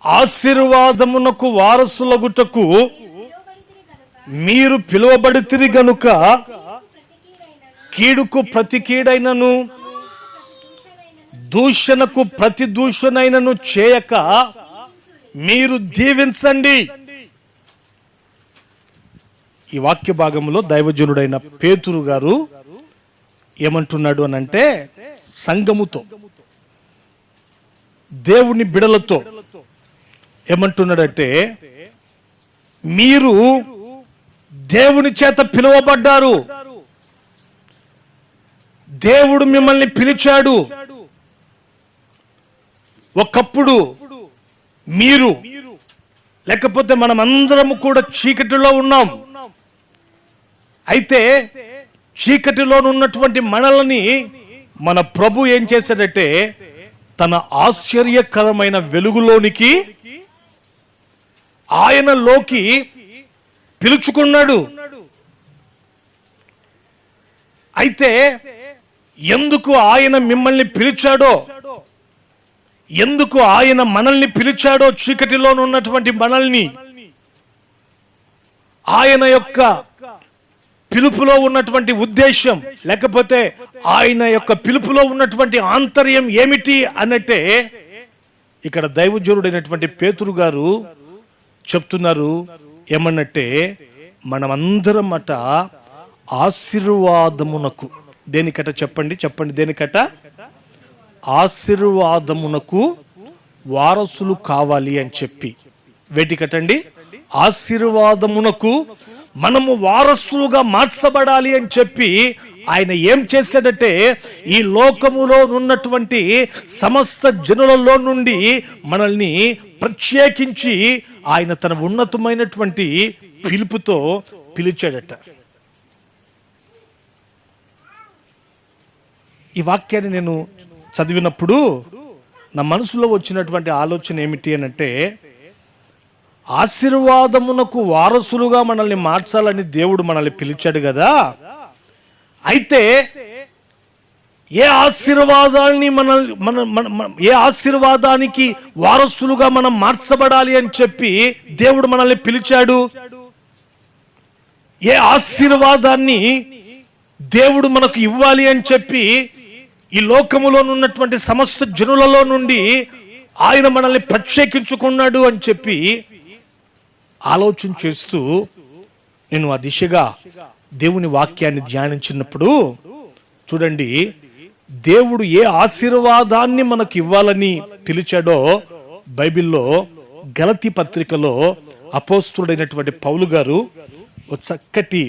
ఆశీర్వాదమునకు వారసులగుటకు మీరు పిలువబడితిరి గనుక కీడుకు ప్రతి కీడైనను దూషణకు ప్రతి దూషణైనను చేయక మీరు దీవించండి. ఈ వాక్య భాగంలో దైవజనుడైన పేతురు గారు ఏమంటున్నాడు అని అంటే, సంఘముతో, దేవుని బిడలతో ఏమంటున్నాడంటే, మీరు దేవుని చేత పిలువబడ్డారు, దేవుడు మిమ్మల్ని పిలిచాడు. ఒకప్పుడు మీరు లేకపోతే మనం అందరము కూడా చీకటిలో ఉన్నాం. అయితే చీకటిలో ఉన్నటువంటి మనల్ని మన ప్రభు ఏం చేశాడంటే తన ఆశ్చర్యకరమైన వెలుగులోనికి ఆయనలోకి పిలుచుకున్నాడు. అయితే ఎందుకు ఆయన మిమ్మల్ని పిలిచాడో, ఎందుకు ఆయన మనల్ని పిలిచాడో, చీకటిలో ఉన్నటువంటి మనల్ని, ఆయన యొక్క పిలుపులో ఉన్నటువంటి ఉద్దేశం లేకపోతే ఆయన యొక్క పిలుపులో ఉన్నటువంటి ఆంతర్యం ఏమిటి అన్నట్టే ఇక్కడ దైవజనుడైనటువంటి పేతురు గారు చెప్తున్నారు. ఏమన్నట్టే మనమందరం అట ఆశీర్వాదమునకు, దేనికట చెప్పండి దేనికట? ఆశీర్వాదమునకు వారసులు కావాలి అని చెప్పి. వేటికటండి? ఆశీర్వాదమునకు మనము వారసులుగా మార్చబడాలి అని చెప్పి ఆయన ఏం చేశాడంటే ఈ లోకములో ఉన్నటువంటి సమస్త జనులలో నుండి మనల్ని ప్రత్యేకించి ఆయన తన ఉన్నతమైనటువంటి పిలుపుతో పిలిచాడట. ఈ వాక్యాన్ని నేను చదివినప్పుడు నా మనసులో వచ్చినటువంటి ఆలోచన ఏమిటి అని అంటే, ఆశీర్వాదమునకు వారసులుగా మనల్ని మార్చాలని దేవుడు మనల్ని పిలిచాడు కదా. అయితే ఏ ఆశీర్వాదాన్ని ఏ ఆశీర్వాదానికి వారసులుగా మనం మార్చబడాలి అని చెప్పి దేవుడు మనల్ని పిలిచాడు? ఏ ఆశీర్వాదాన్ని దేవుడు మనకు ఇవ్వాలి అని చెప్పి ఈ లోకములో ఉన్నటువంటి సమస్త జనులలో నుండి ఆయన మనల్ని ప్రత్యేకించుకున్నాడు అని చెప్పి ఆలోచన చేస్తూ నేను ఆ దిశగా దేవుని వాక్యాన్ని ధ్యానించినప్పుడు చూడండి, దేవుడు ఏ ఆశీర్వాదాన్ని మనకు ఇవ్వాలని పిలిచాడో బైబిల్లో గలతీ పత్రికలో అపోస్తుడైనటువంటి పౌలు గారు ఒక చక్కటి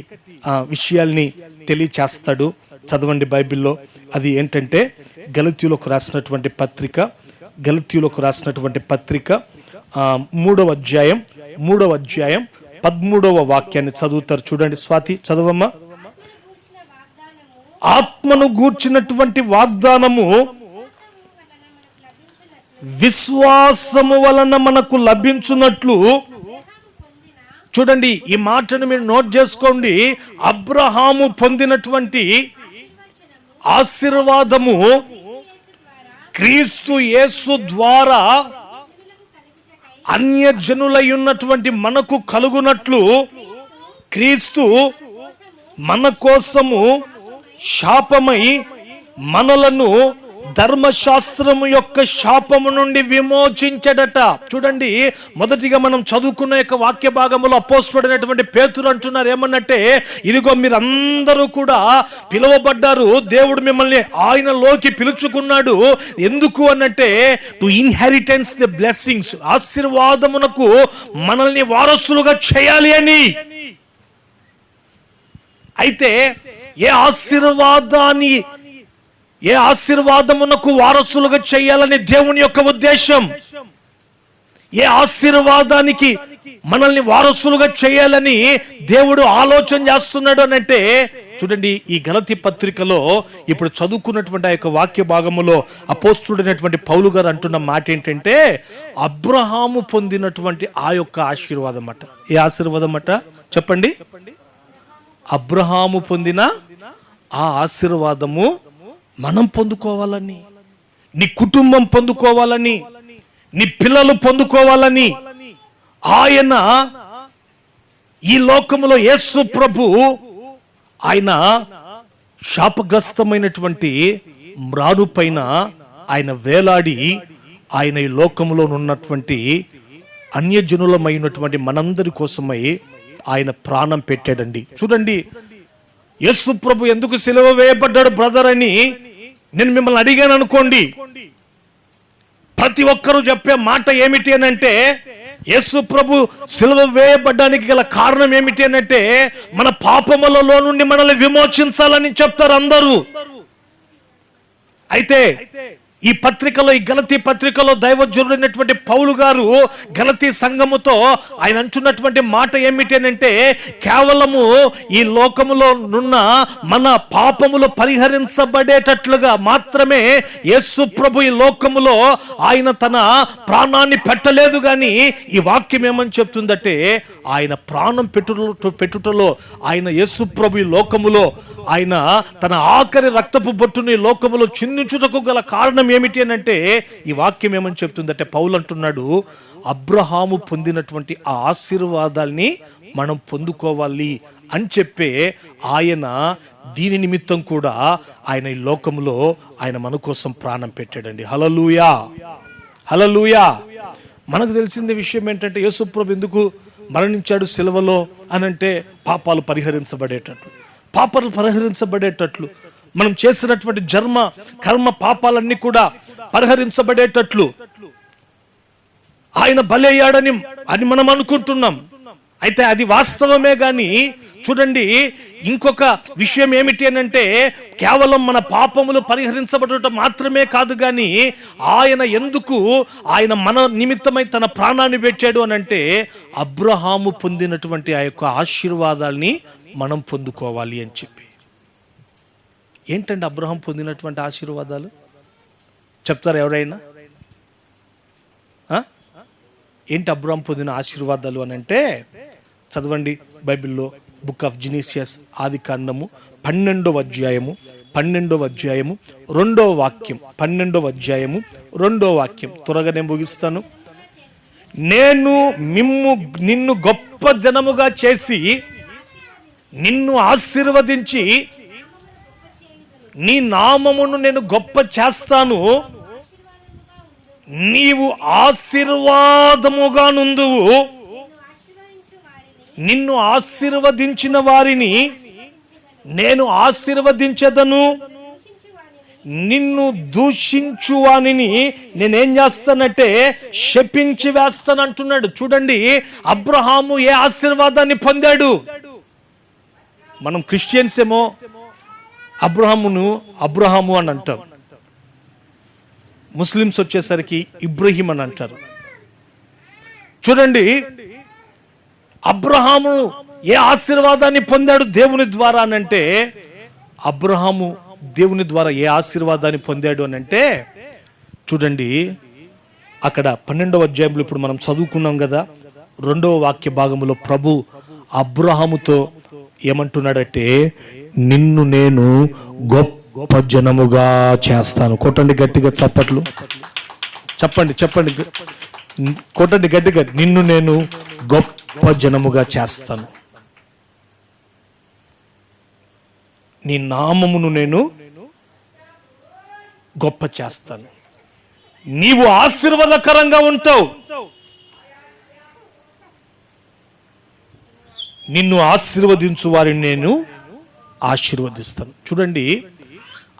విషయాల్ని తెలియచేస్తాడు. చదవండి బైబిల్లో. అది ఏంటంటే గలతీయులకు రాసినటువంటి పత్రిక 3వ అధ్యాయం 13వ వాక్యాన్ని చదువుతారు. చూడండి స్వాతి, చదవమ్మా. ఆత్మను గూర్చినటువంటి వాగ్దానము విశ్వాసము వలన మనకు లభించున్నట్లు. చూడండి, ఈ మాటను మీరు నోట్ చేసుకోండి. అబ్రహాము పొందినటువంటి ఆశీర్వాదము క్రీస్తు యేసు ద్వారా అన్యజనులై ఉన్నటువంటి మనకు కలుగునట్లు క్రీస్తు మన కోసము శాపమై మనలను ధర్మశాస్త్రము యొక్క శాపము నుండి విమోచించడట. చూడండి, మొదటిగా మనం చదువుకున్న యొక్క వాక్య భాగంలో అపోస్తలుడైనటువంటి పేతురు అంటున్నారు ఏమన్నట్టే, ఇదిగో మీరందరూ కూడా పిలువబడ్డారు, దేవుడు మిమ్మల్ని ఆయనలోకి పిలుచుకున్నాడు. ఎందుకు అన్నట్టే టు ఇన్హెరిటెన్స్ ది బ్లెస్సింగ్స్, ఆశీర్వాదమునకు మనల్ని వారసులుగా చేయాలి అని. అయితే ఏ ఆశీర్వాదమునకు వారసులుగా చేయాలని దేవుని యొక్క ఉద్దేశం, ఏ ఆశీర్వాదానికి మనల్ని వారసులుగా చేయాలని దేవుడు ఆలోచన చేస్తున్నాడు అనంటే, చూడండి ఈ గలతీ పత్రికలో ఇప్పుడు చదువుకున్నటువంటి ఆ యొక్క వాక్య భాగములో అపోస్తుడైనటువంటి పౌలు గారు అంటున్న మాట ఏంటంటే, అబ్రహాము పొందినటువంటి ఆ యొక్క ఆశీర్వాదం అట. ఏ ఆశీర్వాదం అట చెప్పండి? అబ్రహాము పొందిన ఆ ఆశీర్వాదము మనం పొందుకోవాలని. నీ కుటుంబం పొందుకోవాలని, నీ పిల్లలు పొందుకోవాలని ఆయన ఈ లోకములో యేసు ప్రభు ఆయన శాపగ్రస్తమైనటువంటి మ్రాను పైన ఆయన వేలాడి ఆయన ఈ లోకములో ఉన్నటువంటి అన్యజనులమైనటువంటి మనందరి కోసమై ఆయన ప్రాణం పెట్టాడండి. చూడండి, యేసు ప్రభు ఎందుకు సిలువ వేయబడ్డాడు బ్రదర్ అని నేను మిమ్మల్ని అడిగాను అనుకోండి, ప్రతి ఒక్కరూ చెప్పే మాట ఏమిటి అని అంటే, యేసు ప్రభు సిలువ వేయబడ్డానికి గల కారణం ఏమిటి అని అంటే, మన పాపములలో నుండి మనల్ని విమోచించాలని చెప్తారు అందరూ. అయితే ఈ పత్రికలో, ఈ గలతీ పత్రికలో దైవజనుడైనటువంటి పౌలు గారు గలతీ సంఘముతో ఆయన అంటున్నటువంటి మాట ఏమిటి అని అంటే, కేవలము ఈ లోకములో నున్న మన పాపములు పరిహరించబడేటట్లుగా మాత్రమే యేసు ప్రభు ఈ లోకములో ఆయన తన ప్రాణాన్ని పెట్టలేదు. కానీ ఈ వాక్యం ఏమని చెప్తుందంటే, ఆయన ప్రాణం పెట్టుటలో ఆయన యేసు ప్రభు ఈ లోకములో ఆయన తన ఆఖరి రక్తపు బొట్టును ఈ లోకములో చిందించుటకు గల కారణం ఏమిటి అని అంటే, ఈ వాక్యం ఏమని చెప్తుందంటే, పౌలు అంటున్నాడు, అబ్రహాము పొందినటువంటి ఆ ఆశీర్వాదాల్ని మనం పొందుకోవాలి అని చెప్పే ఆయన దీని నిమిత్తం కూడా ఆయన ఈ లోకములో ఆయన మన కోసం ప్రాణం పెట్టాడండి. హల్లెలూయా, హల్లెలూయా. మనకు తెలిసిన విషయం ఏంటంటే, యేసు ప్రభు ఎందుకు మరణించాడు సిలువలో అని అంటే, పాపాలు పరిహరించబడేటట్లు, మనం చేసినటువంటి కర్మ పాపాలన్నీ కూడా పరిహరించబడేటట్లు ఆయన బలయ్యాడని అని మనం అనుకుంటున్నాం. అయితే అది వాస్తవమే. గాని చూడండి, ఇంకొక విషయం ఏమిటి అని అంటే, కేవలం మన పాపములు పరిహరించబడటం మాత్రమే కాదు, కానీ ఆయన మన నిమిత్తమై తన ప్రాణాన్ని పెట్టాడు అని అంటే, అబ్రహాము పొందినటువంటి ఆ యొక్క ఆశీర్వాదాల్ని మనం పొందుకోవాలి అని చెప్పి. ఏంటండి అబ్రహాం పొందినటువంటి ఆశీర్వాదాలు? చెప్తారు ఎవరైనా? ఏంటి అబ్రహాం పొందిన ఆశీర్వాదాలు అని అంటే, చదవండి బైబిల్లో బుక్ ఆఫ్ జెనీసియస్, ఆది కాండము 12వ అధ్యాయము 2వ వాక్యం. 12వ అధ్యాయము 2వ వాక్యం. త్వరగా నేను ముగిస్తాను. నేను నిన్ను గొప్ప జనముగా చేసి నిన్ను ఆశీర్వదించి నీ నామమును నేను గొప్ప చేస్తాను, నీవు ఆశీర్వాదముగా నుందువు, నిన్ను ఆశీర్వదించిన వారిని నేను ఆశీర్వదించదను, నిన్ను దూషించు వానిని నేనేం చేస్తానంటే శపించి వేస్తాను అంటున్నాడు. చూడండి, అబ్రహాము ఏ ఆశీర్వాదాన్ని పొందాడు? మనం క్రిస్టియన్స్ ఏమో అబ్రహాము అని అంటాం, ముస్లిమ్స్ వచ్చేసరికి ఇబ్రహీం అని అంటారు. చూడండి, అబ్రహాము ఏ ఆశీర్వాదాన్ని పొందాడు దేవుని ద్వారా అనంటే, అబ్రహాము దేవుని ద్వారా ఏ ఆశీర్వాదాన్ని పొందాడు అని అంటే, చూడండి అక్కడ 12వ అధ్యాయంలో ఇప్పుడు మనం చదువుకున్నాం కదా, 2వ వాక్య భాగంలో ప్రభు అబ్రహాముతో ఏమంటున్నాడంటే, నిన్ను నేను గొప్ప జనముగా చేస్తాను. కొట్టండి గట్టిగా చప్పట్లు, చెప్పండి కొట్టండి గట్టిగా, నిన్ను నేను గొప్ప జనముగా చేస్తాను, నీ నామమును నేను గొప్ప చేస్తాను, నీవు ఆశీర్వాదకరంగా ఉంటావు, నిన్ను ఆశీర్వదించు వారిని నేను ఆశీర్వదిస్తాను. చూడండి,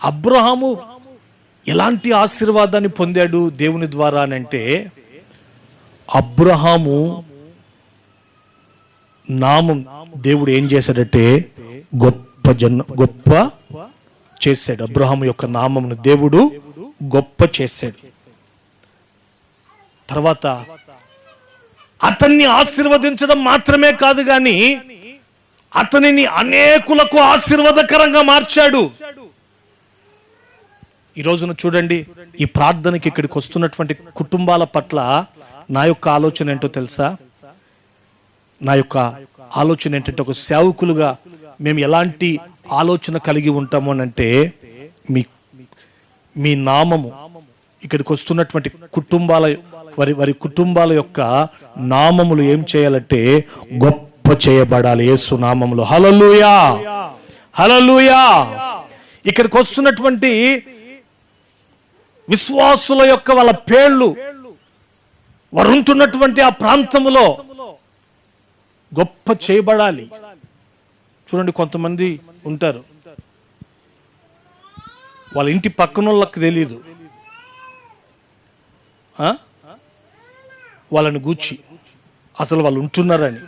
అబ్రహాము ఎలాంటి ఆశీర్వాదాన్ని పొందాడు దేవుని ద్వారా అని అంటే, అబ్రహాము నామం దేవుడు ఏం చేశాడంటే గొప్ప చేశాడు. అబ్రహాము యొక్క నామమును దేవుడు గొప్ప చేశాడు. తర్వాత అతన్ని ఆశీర్వదించడం మాత్రమే కాదు, గాని అతనిని అనేకులకు ఆశీర్వాదకరంగా మార్చాడు. ఈ రోజున చూడండి, ఈ ప్రార్థనకి ఇక్కడికి వస్తున్నటువంటి కుటుంబాల పట్ల నా యొక్క ఆలోచన ఏంటో తెలుసా? నా యొక్క ఆలోచన ఏంటంటే, ఒక సేవకులుగా మేము ఎలాంటి ఆలోచన కలిగి ఉంటాము అని అంటే, మీ నామము ఇక్కడికి వస్తున్నటువంటి వారి కుటుంబాల యొక్క నామములు ఏం చేయాలంటే గొప్ప చేయబడాలి యేసు నామములో. హల్లెలూయా, హల్లెలూయా. ఇక్కడికి వస్తున్నటువంటి విశ్వాసుల యొక్క వాళ్ళ పేర్లు వారు ఉంటున్నటువంటి ఆ ప్రాంతములో గొప్ప చేయబడాలి. చూడండి, కొంతమంది ఉంటారు, వాళ్ళ ఇంటి పక్కన వాళ్ళకి తెలియదు, వాళ్ళని గూర్చి అసలు వాళ్ళు ఉంటున్నారని.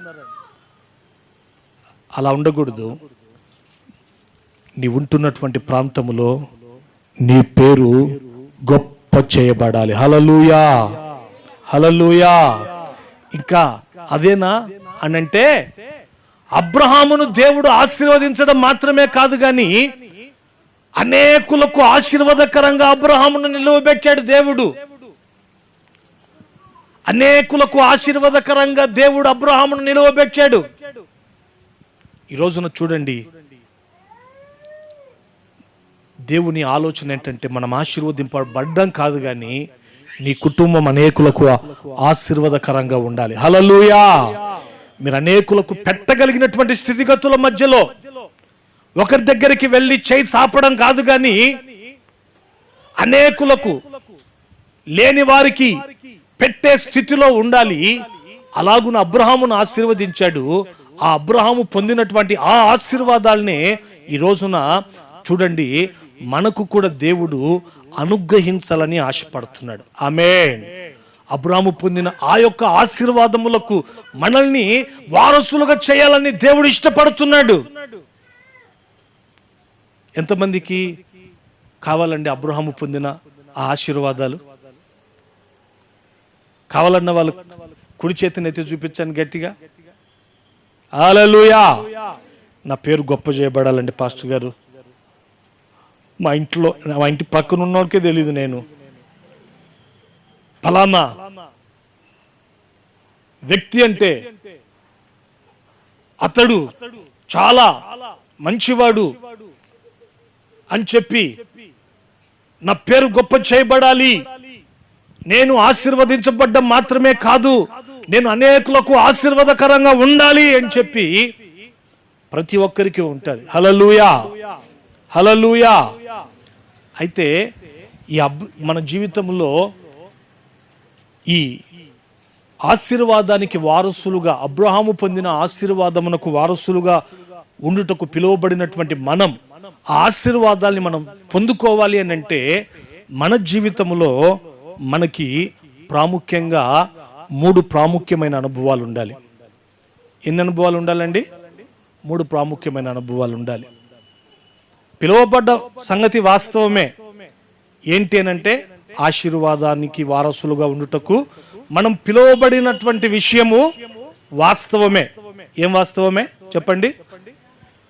అలా ఉండకూడదు. నీ ఉంటున్నటువంటి ప్రాంతములో నీ పేరు గొప్ప చేయబడాలి. హల్లెలూయా, హల్లెలూయా. ఇంకా అదేనా అనంటే, అబ్రహామును దేవుడు ఆశీర్వదించడం మాత్రమే కాదు గాని అనేకులకు ఆశీర్వాదకరంగా అబ్రహామును నిలువబెట్టాడు దేవుడు. అనేకులకు ఆశీర్వాదకరంగా దేవుడు అబ్రహామును నిలువబెట్టాడు. ఈ రోజున చూడండి, దేవుని ఆలోచన ఏంటంటే మనం ఆశీర్వదింపబడ్డం కాదు కానీ నీ కుటుంబం అనేకులకు ఆశీర్వాదకరంగా ఉండాలి. హల్లెలూయా. మీరు అనేకులకు పెట్టగలిగినటువంటి స్థితిగతుల మధ్యలో ఒకరి దగ్గరికి వెళ్ళి చేయి చాపడం కాదు కానీ అనేకులకు, లేని వారికి పెట్టే స్థితిలో ఉండాలి. అలాగున అబ్రహామును ఆశీర్వదించాడు. ఆ అబ్రహాము పొందినటువంటి ఆ ఆశీర్వాదాలనే ఈ రోజున చూడండి మనకు కూడా దేవుడు అనుగ్రహించాలని ఆశపడుతున్నాడు. ఆమేన్. అబ్రహాము పొందిన ఆ యొక్క ఆశీర్వాదములకు మనల్ని వారసులుగా చేయాలని దేవుడు ఇష్టపడుతున్నాడు. ఎంతమందికి కావాలండి అబ్రహాము పొందిన ఆ ఆశీర్వాదాలు? కావాలన్న వాళ్ళు కుడి చేతిని ఎత్తి చూపించాను గట్టిగా. హల్లెలూయా. నా పేరు గొప్ప చేయబడాలండి పాస్టర్ గారు. మా ఇంటి పక్కన ఉన్నోడికే తెలీదు నేను ఫలానా వ్యక్తి అంటే, అతడు చాలా మంచివాడు అని చెప్పి నా పేరు గొప్ప చేయబడాలి, నేను ఆశీర్వదించబడ్డం మాత్రమే కాదు నేను అనేకులకు ఆశీర్వాదకరంగా ఉండాలి అని చెప్పి ప్రతి ఒక్కరికి ఉంటుంది. హల్లెలూయా, హల్లెలూయా. అయితే ఈ మన జీవితంలో ఈ ఆశీర్వాదానికి వారసులుగా, అబ్రహాము పొందిన ఆశీర్వాదమునకు వారసులుగా ఉండుటకు పిలువబడినటువంటి మనం ఆ ఆశీర్వాదాల్ని మనం పొందుకోవాలి అని అంటే మన జీవితంలో మనకి ప్రాముఖ్యంగా 3 ప్రాముఖ్యమైన అనుభవాలు ఉండాలి. ఎన్ని అనుభవాలు ఉండాలండి? 3 ప్రాముఖ్యమైన అనుభవాలు ఉండాలి. పిలువబడ్డ సంగతి వాస్తవమే. ఏంటి అనంటే ఆశీర్వాదానికి వారసులుగా ఉండుటకు మనం పిలువబడినటువంటి విషయము వాస్తవమే. ఏం వాస్తవమే చెప్పండి?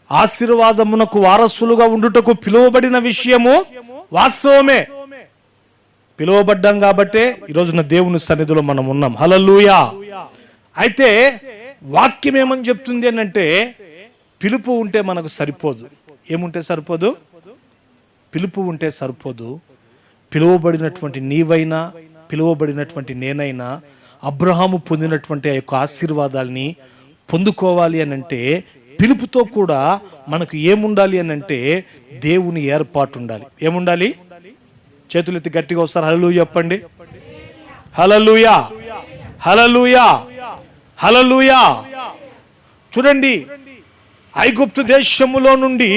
ఆశీర్వాదమునకు వారసులుగా ఉండుటకు పిలువబడిన విషయము వాస్తవమే. పిలువబడ్డాం కాబట్టే ఈరోజున దేవుని సన్నిధిలో మనం ఉన్నాం. హల్లెలూయా. అయితే వాక్యం ఏమని చెప్తుంది అంటే, పిలుపు ఉంటే మనకు సరిపోదు. ఏముంటే సరిపోదు? పిలుపు ఉంటే సరిపోదు. పిలువబడినటువంటి నీవైనా, పిలువబడినటువంటి నేనైనా అబ్రహాము పొందినటువంటి ఆ యొక్క ఆశీర్వాదాల్ని పొందుకోవాలి అని అంటే పిలుపుతో కూడా మనకు ఏముండాలి అని అంటే దేవుని ఏర్పాటు ఉండాలి. ఏముండాలి? చేతులెత్తి గట్టిగా ఒకసారి హల్లెలూయా చెప్పండి. హల్లెలూయా, హల్లెలూయా, హల్లెలూయా. చూడండి, ఐగుప్తు దేశములో నుండి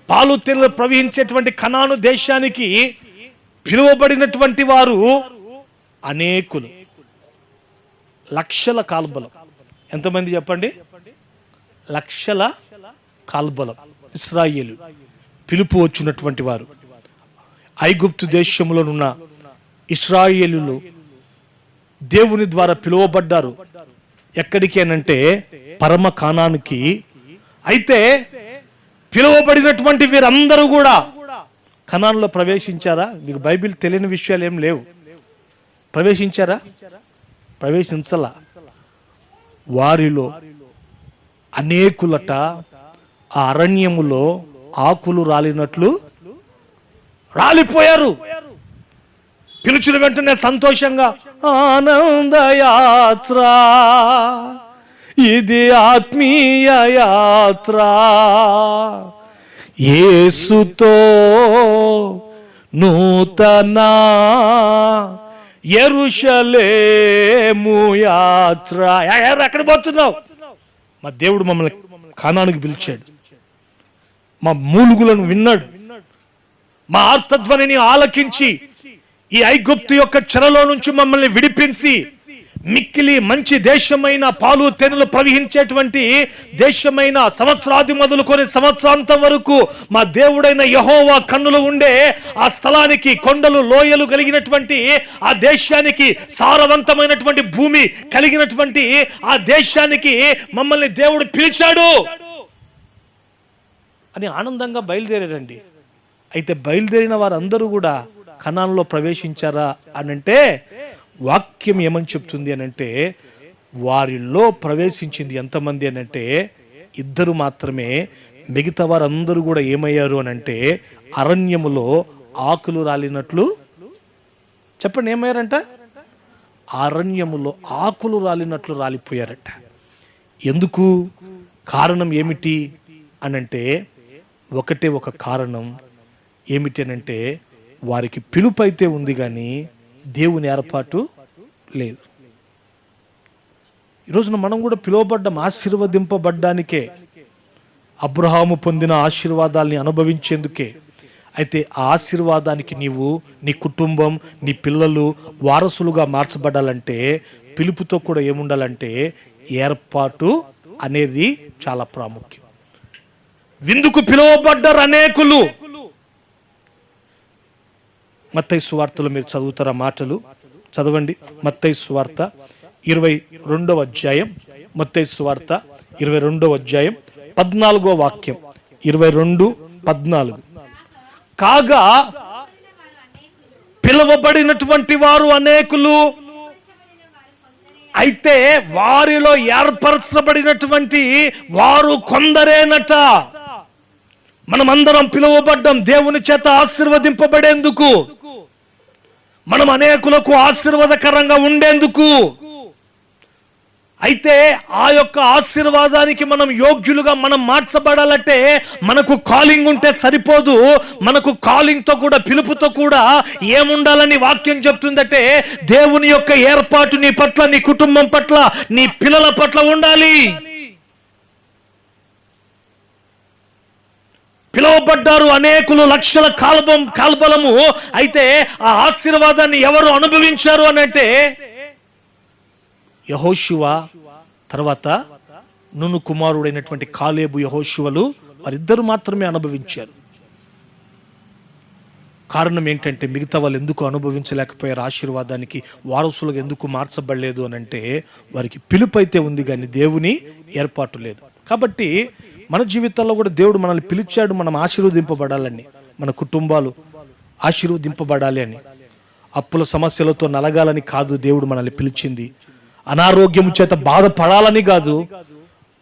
పాలు తేనెలు ప్రవహించేటువంటి కనాను దేశానికి పిలువబడినటువంటి వారు అనేకులు, లక్షల కాల్బలం. ఎంతమంది చెప్పండి? లక్షల కాల్బలం ఇశ్రాయేలు పిలుపు వచ్చినటువంటి వారు. ఐగుప్తు దేశంలో ఉన్న ఇశ్రాయేలులు దేవుని ద్వారా పిలువబడ్డారు. ఎక్కడికి అనంటే పరమ కానానికి. అయితే పిలువబడినటువంటి వీరందరూ కూడా కనాన్లో ప్రవేశించారా? మీకు బైబిల్ తెలియని విషయాలు ఏం లేవు. ప్రవేశించారా? ప్రవేశించలా. వారిలో అనేకులట ఆ అరణ్యములో ఆకులు రాలినట్లు రాలిపోయారు. పిలిచిన వెంటనే సంతోషంగా ఆనందయాత్ర, ఇది ఆత్మీయ యాత్ర, యేసుతో నూతన యెరూషలేము యాత్ర. ఎక్కడ పోతున్నావు? మా దేవుడు మమ్మల్ని కానానికి పిలిచాడు, మా మూలుగులను విన్నాడు, మా ఆర్తధ్వనిని ఆలకించి ఈ ఐగుప్తు యొక్క చెరలో నుంచి మమ్మల్ని విడిపించి మిక్కిలి మంచి దేశమైన పాలు తేనెలు ప్రవహించేటువంటి దేశమైన సంవత్సరాది మొదలుకొని సంవత్సరాంతం వరకు మా దేవుడైన యెహోవా కన్నులు ఉండే ఆ స్థలానికి, కొండలు లోయలు కలిగినటువంటి ఆ దేశానికి, సారవంతమైనటువంటి భూమి కలిగినటువంటి ఆ దేశానికి మమ్మల్ని దేవుడు పిలిచాడు అని ఆనందంగా బయలుదేరారండి. అయితే బయలుదేరిన వారందరూ కూడా కనాన్లో ప్రవేశించారా అనంటే వాక్యం ఏమని చెప్తుంది అనంటే వారిలో ప్రవేశించింది ఎంతమంది అనంటే 2 మాత్రమే. మిగతా వారందరూ కూడా ఏమయ్యారు అనంటే అరణ్యములో ఆకులు రాలినట్లు, చెప్పండి ఏమయ్యారంట? అరణ్యములో ఆకులు రాలినట్లు రాలిపోయారట. ఎందుకు? కారణం ఏమిటి అనంటే ఒకటే ఒక కారణం. ఏమిటి అనంటే వారికి పిలుపు అయితే ఉంది కానీ దేవుని ఏర్పాటు లేదు. ఈరోజున మనం కూడా పిలువబడ్డం ఆశీర్వదింపబడ్డానికే, అబ్రహాము పొందిన ఆశీర్వాదాల్ని అనుభవించేందుకే. అయితే ఆ ఆశీర్వాదానికి నీవు, నీ కుటుంబం, నీ పిల్లలు వారసులుగా మార్చబడాలంటే పిలుపుతో కూడా ఏముండాలంటే ఏర్పాటు అనేది చాలా ప్రాముఖ్యం. విందుకు పిలువబడ్డారు అనేకులు. మత్తయి సువార్తలో మీరు చదువుతారా మాటలు? చదవండి. మత్తయి సువార్త 22వ అధ్యాయం, మత్తయి సువార్త 22వ అధ్యాయం 14వ వాక్యం. 22:14. కాగా పిలువబడినటువంటి వారు అనేకులు, అయితే వారిలో ఏర్పరచబడినటువంటి వారు కొందరేనట. మనమందరం పిలువబడ్డం దేవుని చేత ఆశీర్వదింపబడేందుకు, మనం అనేకులకు ఆశీర్వాదకరంగా ఉండేందుకు. అయితే ఆ యొక్క ఆశీర్వాదానికి మనం యోగ్యులుగా మనం మార్చబడాలంటే మనకు కాలింగ్ ఉంటే సరిపోదు. మనకు కాలింగ్ తో కూడా, పిలుపుతో కూడా ఏముండాలని వాక్యం చెప్తుందంటే దేవుని యొక్క ఏర్పాటు నీ పట్ల, నీ కుటుంబం పట్ల, నీ పిల్లల పట్ల ఉండాలి. పిలువబడ్డారు అనేకులు, లక్షల కాల్బలము. అయితే ఆ ఆశీర్వాదాన్ని ఎవరు అనుభవించారు అనంటే యెహోషువ, తర్వాత నూను కుమారుడైనటువంటి కాలేబు, యెహోషువలు వారిద్దరు మాత్రమే అనుభవించారు. కారణం ఏంటంటే మిగతా వాళ్ళు ఎందుకు అనుభవించలేకపోయారు? ఆశీర్వాదానికి వారసులుగా ఎందుకు మార్చబడలేదు అనంటే వారికి పిలుపు అయితే ఉంది కానీ దేవుని ఏర్పాటు లేదు. కాబట్టి మన జీవితాల్లో కూడా దేవుడు మనల్ని పిలిచాడు, మనం ఆశీర్వదింపబడాలని, మన కుటుంబాలు ఆశీర్వదింపబడాలి అని. అప్పుల సమస్యలతో నలగాలని కాదు దేవుడు మనల్ని పిలిచింది. అనారోగ్యం చేత బాధపడాలని కాదు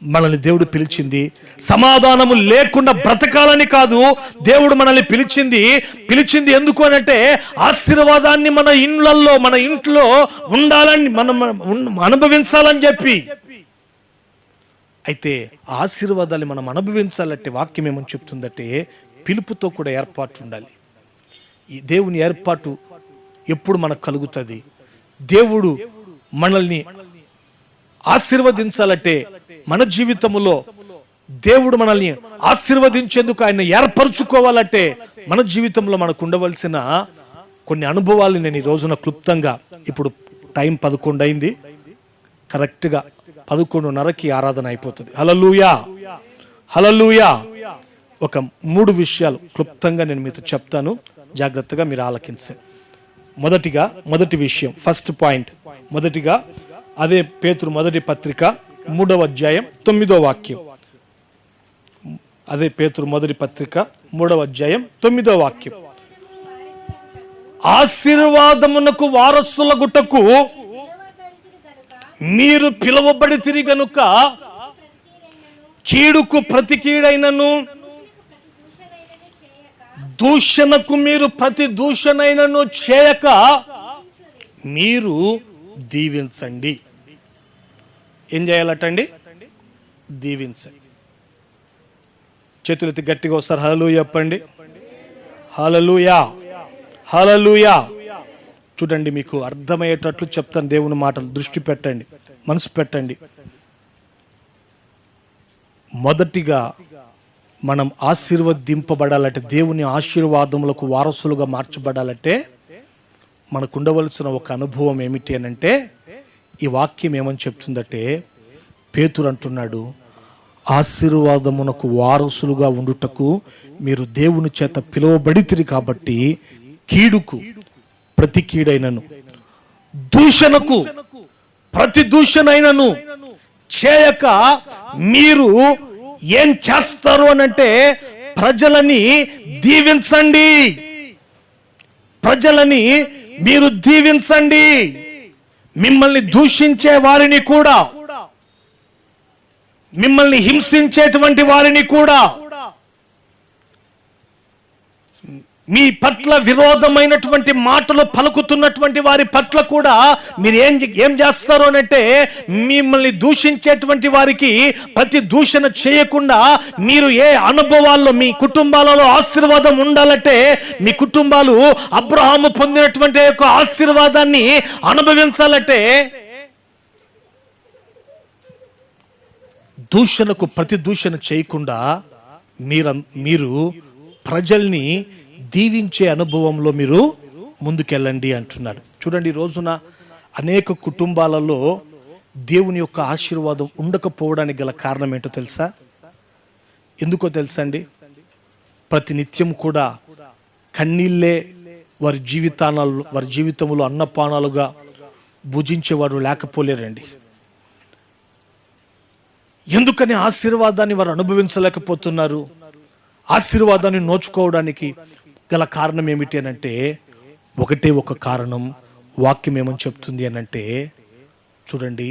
మనల్ని దేవుడు పిలిచింది. సమాధానము లేకుండా బ్రతకాలని కాదు దేవుడు మనల్ని పిలిచింది ఎందుకు అనంటే ఆశీర్వాదాన్ని మన ఇళ్ళల్లో, మన ఇంట్లో ఉండాలని, మనం అనుభవించాలని చెప్పి. అయితే ఆశీర్వాదాన్ని మనం అనుభవించాలంటే వాక్యం ఏమని చెప్తుందంటే పిలుపుతో కూడా ఏర్పాటు ఉండాలి. ఈ దేవుని ఏర్పాటు ఎప్పుడు మనకు కలుగుతుంది? దేవుడు మనల్ని ఆశీర్వదించాలంటే, మన జీవితంలో దేవుడు మనల్ని ఆశీర్వదించేందుకు ఆయన ఏర్పరచుకోవాలంటే మన జీవితంలో మనకు ఉండవలసిన కొన్ని అనుభవాలు నేను ఈ రోజున క్లుప్తంగా, ఇప్పుడు టైం 11 అయింది, కరెక్ట్గా 11:30కి ఆరాధన అయిపోతుంది. హల్లెలూయా, హల్లెలూయా. ఒక 3 విషయాలు క్లుప్తంగా నేను మీతో చెప్తాను, జాగ్రత్తగా మీరు ఆలకించండి. మొదటి విషయం, ఫస్ట్ పాయింట్. మొదటిగా అదే పేతురు మొదటి పత్రిక 3వ అధ్యాయం 9వ వాక్యం. అదే పేతురు మొదటి పత్రిక 3వ అధ్యాయం 9వ వాక్యం. ఆశీర్వాదమునకు వారసులగుటకు మీరు పిలువబడితిరి గనుక కీడుకు ప్రతి కీడైనను, దూషణకు మీరు ప్రతి దూషణైనను చేయక మీరు దీవించండి. ఏం చేయాలటండి? దీవించండి. చేతులెత్తి గట్టిగా ఒకసారి హల్లెలూయా చెప్పండి. హల్లెలూయా, హల్లెలూయా. చూడండి, మీకు అర్థమయ్యేటట్లు చెప్తాను. దేవుని మాటలు దృష్టి పెట్టండి, మనసు పెట్టండి. మొదటిగా మనం ఆశీర్వదింపబడాలంటే, దేవుని ఆశీర్వాదములకు వారసులుగా మార్చబడాలంటే మనకు ఉండవలసిన ఒక అనుభవం ఏమిటి అని అంటే, ఈ వాక్యం ఏమని చెప్తుందంటే, పేతురు అంటున్నాడు, ఆశీర్వాదమునకు వారసులుగా ఉండుటకు మీరు దేవుని చేత పిలువబడితిరి కాబట్టి కీడుకు ప్రతి కీడైనను, దూషణకు ప్రతి దూషణైనను చేయక మీరు ఏం చేస్తారు అనంటే, ప్రజలని దీవించండి. ప్రజలని మీరు దీవించండి. మిమ్మల్ని దూషించే వారిని కూడా, మిమ్మల్ని హింసించేటువంటి వారిని కూడా, మీ పట్ల విరోధమైనటువంటి మాటలు పలుకుతున్నటువంటి వారి పట్ల కూడా మీరు ఏం చేస్తారు అనంటే, మిమ్మల్ని దూషించేటువంటి వారికి ప్రతి దూషణ చేయకుండా మీరు ఏ అనుభవాల్లో మీ కుటుంబాలలో ఆశీర్వాదం ఉండాలంటే, మీ కుటుంబాలు అబ్రహాము పొందినటువంటి యొక్క ఆశీర్వాదాన్ని అనుభవించాలంటే, దూషణకు ప్రతి దూషణ చేయకుండా మీరు ప్రజల్ని దీవించే అనుభవంలో మీరు ముందుకెళ్ళండి అంటున్నాడు. చూడండి, ఈ రోజున అనేక కుటుంబాలలో దేవుని యొక్క ఆశీర్వాదం ఉండకపోవడానికి గల కారణం ఏంటో తెలుసా? ఎందుకో తెలుసా అండి? ప్రతి నిత్యం కూడా కన్నీళ్ళే వారి జీవితంలో అన్నపానాలుగా భుజించేవారు లేకపోలేరండి. ఎందుకని ఆశీర్వాదాన్ని వారు అనుభవించలేకపోతున్నారు? ఆశీర్వాదాన్ని నోచుకోవడానికి గల కారణం ఏమిటి అనంటే, ఒకటే ఒక కారణం. వాక్యం ఏమని చెప్తుంది అనంటే, చూడండి,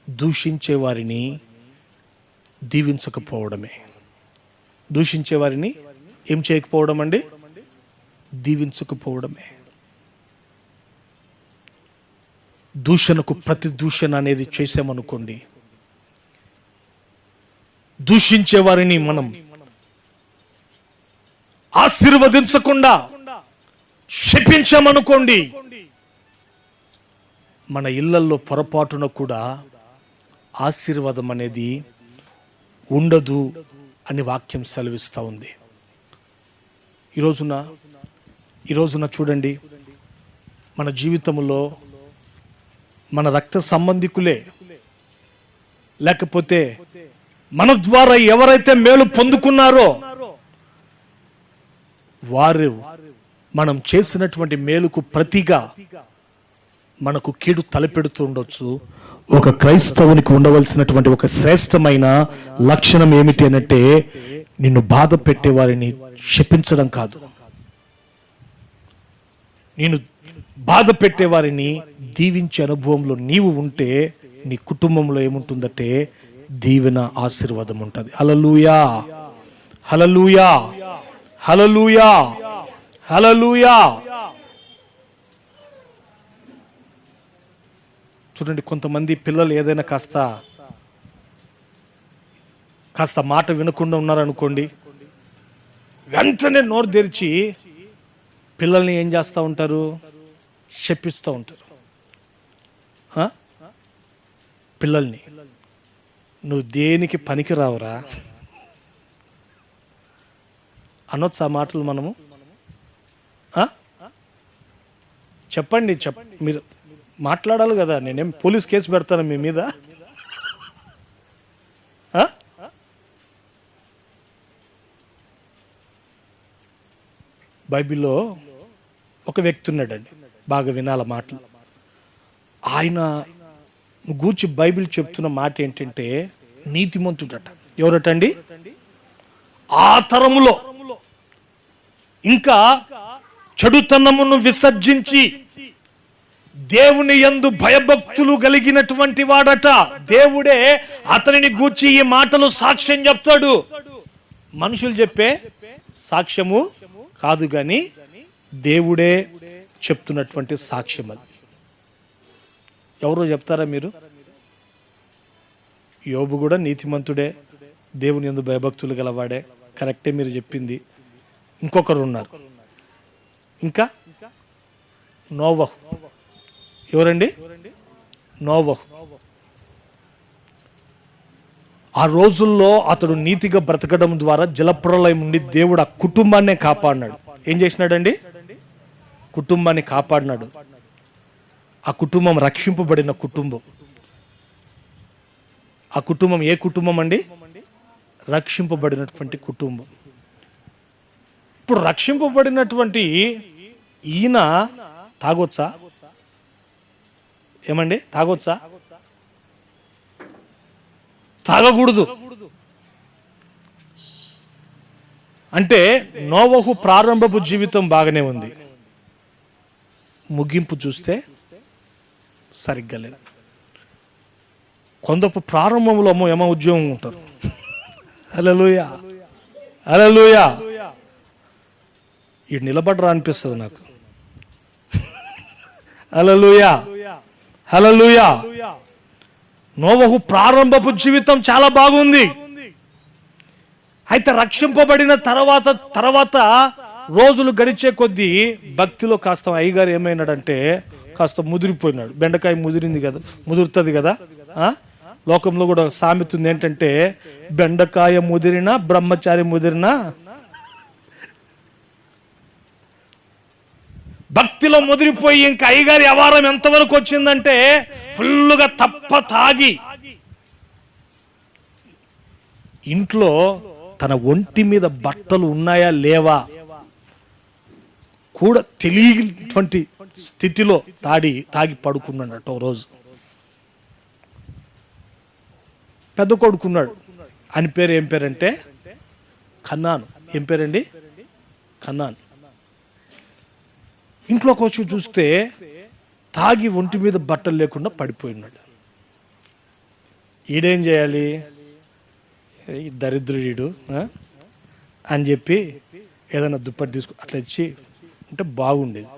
దూషించే వారిని దీవించకపోవడమే. దూషించే వారిని ఏం చేయకపోవడం అండి? దీవించకపోవడమే. దూషణకు ప్రతి దూషణ అనేది చేసామనుకోండి, దూషించే వారిని మనం ఆశీర్వదించకుండా శపించామనుకోండి, మన ఇళ్లల్లో పొరపాటున కూడా ఆశీర్వాదం అనేది ఉండదు అని వాక్యం సెలవిస్తూ ఉంది. ఈ రోజున చూడండి, మన జీవితంలో మన రక్త సంబంధికులే, లేకపోతే మన ద్వారా ఎవరైతే మేలు పొందుకున్నారో వారు మనం చేసినటువంటి మేలుకు ప్రతిగా మనకు కీడు తలపెడుతూ ఉండొచ్చు. ఒక క్రైస్తవునికి ఉండవలసినటువంటి ఒక శ్రేష్టమైన లక్షణం ఏమిటి అనంటే, నిన్ను బాధ పెట్టే వారిని శపించడం కాదు, నిన్ను బాధ పెట్టే వారిని దీవించే అనుభవంలో నీవు ఉంటే నీ కుటుంబంలో ఏముంటుందంటే దీవెన, ఆశీర్వాదం ఉంటుంది. హల్లెలూయా, హల్లెలూయా, హల్లెలూయా, హల్లెలూయా. చూడండి, కొంతమంది పిల్లలు ఏదైనా కాస్త మాట వినకుండా ఉన్నారనుకోండి, వెంటనే నోరు తెరిచి పిల్లల్ని ఏం చేస్తూ ఉంటారు? శపిస్తూ ఉంటారు. పిల్లల్ని, నువ్వు దేనికి పనికి రావురా అనొచ్చు ఆ మాటలు మనము? చెప్పండి, మీరు మాట్లాడాలి కదా. నేనేం పోలీస్ కేసు పెడతాను మీ మీద? బైబిల్లో ఒక వ్యక్తి ఉన్నాడండి, బాగా వినాల మాటలు. ఆయన గూర్చి బైబిల్ చెప్తున్న మాట ఏంటంటే, నీతిమంతుడట. ఎవరటండి? ఆ తరములో ఇంకా చెడుతనమును విసర్జించి దేవుని యందు భయభక్తులు కలిగినటువంటి వాడట. దేవుడే అతనిని గూర్చి ఈ మాటలు సాక్ష్యం చెప్తాడు. మనుషులు చెప్పే సాక్ష్యము కాదు, గాని దేవుడే చెప్తున్నటువంటి సాక్ష్యం అది. ఎవరో చెప్తారా మీరు? యోబు కూడా నీతిమంతుడే, దేవుని యందు భయభక్తులు గలవాడే, కరెక్టే మీరు చెప్పింది. ఇంకొకరు ఉన్నారు, ఇంకా నోవహు. ఎవరండి? నోవహు. ఆ రోజుల్లో అతడు నీతిగా బ్రతకడం ద్వారా జలప్రలయం నుండి దేవుడు ఆ కుటుంబాన్నే కాపాడినాడు. ఏం చేసినాడండి? కుటుంబాన్ని కాపాడినాడు. ఆ కుటుంబం రక్షింపబడిన కుటుంబం. ఆ కుటుంబం ఏ కుటుంబం అండి? రక్షింపబడినటువంటి కుటుంబం. ఇప్పుడు రక్షింపబడినటువంటి ఈయన తాగొచ్చా? ఏమండి, తాగొచ్చా? తాగకూడదు. అంటే నోవహు ప్రారంభపు జీవితం బాగానే ఉంది, ముగింపు చూస్తే సరిగ్గా లేదు. కొందరు ప్రారంభంలో ఏమో ఉద్యోగం ఉంటారు. హల్లెలూయా, హల్లెలూయా. ఈ నిలబడరా అనిపిస్తుంది నాకు. హల్లెలూయా, హల్లెలూయా. నోవహు ప్రారంభపు జీవితం చాలా బాగుంది. అయితే రక్షింపబడిన తర్వాత రోజులు గడిచే కొద్దీ భక్తిలో కాస్త అయ్యగారు ఏమైనాడంటే కాస్త ముదిరిపోయినాడు. బెండకాయ ముదిరింది కదా, ముదురుతుంది కదా. లోకంలో కూడా సామెత ఉంది ఏంటంటే, బెండకాయ ముదిరినా బ్రహ్మచారి ముదిరినా. భక్తిలో ముదిరిపోయి ఇంకా అయ్యగారి వ్యవహారం ఎంతవరకు వచ్చిందంటే ఫుల్లుగా తప్ప తాగి ఇంట్లో తన ఒంటి మీద బట్టలు ఉన్నాయా లేవా కూడా తెలియటువంటి స్థితిలో తాగి పడుకున్నాడట. రోజు పెద్ద కొడుకున్నాడు. అని పేరు ఏం పేరంటే కన్నాను. ఏం పేరండి? కన్నాను. ఇంట్లోకి వచ్చి చూస్తే తాగి ఒంటి మీద బట్టలు లేకుండా పడిపోయినాడు. ఈడేం చేయాలి? దరిద్రుడు అని చెప్పి ఏదైనా దుప్పటి తీసుకు అట్లా ఇచ్చి అంటే బాగుండేది.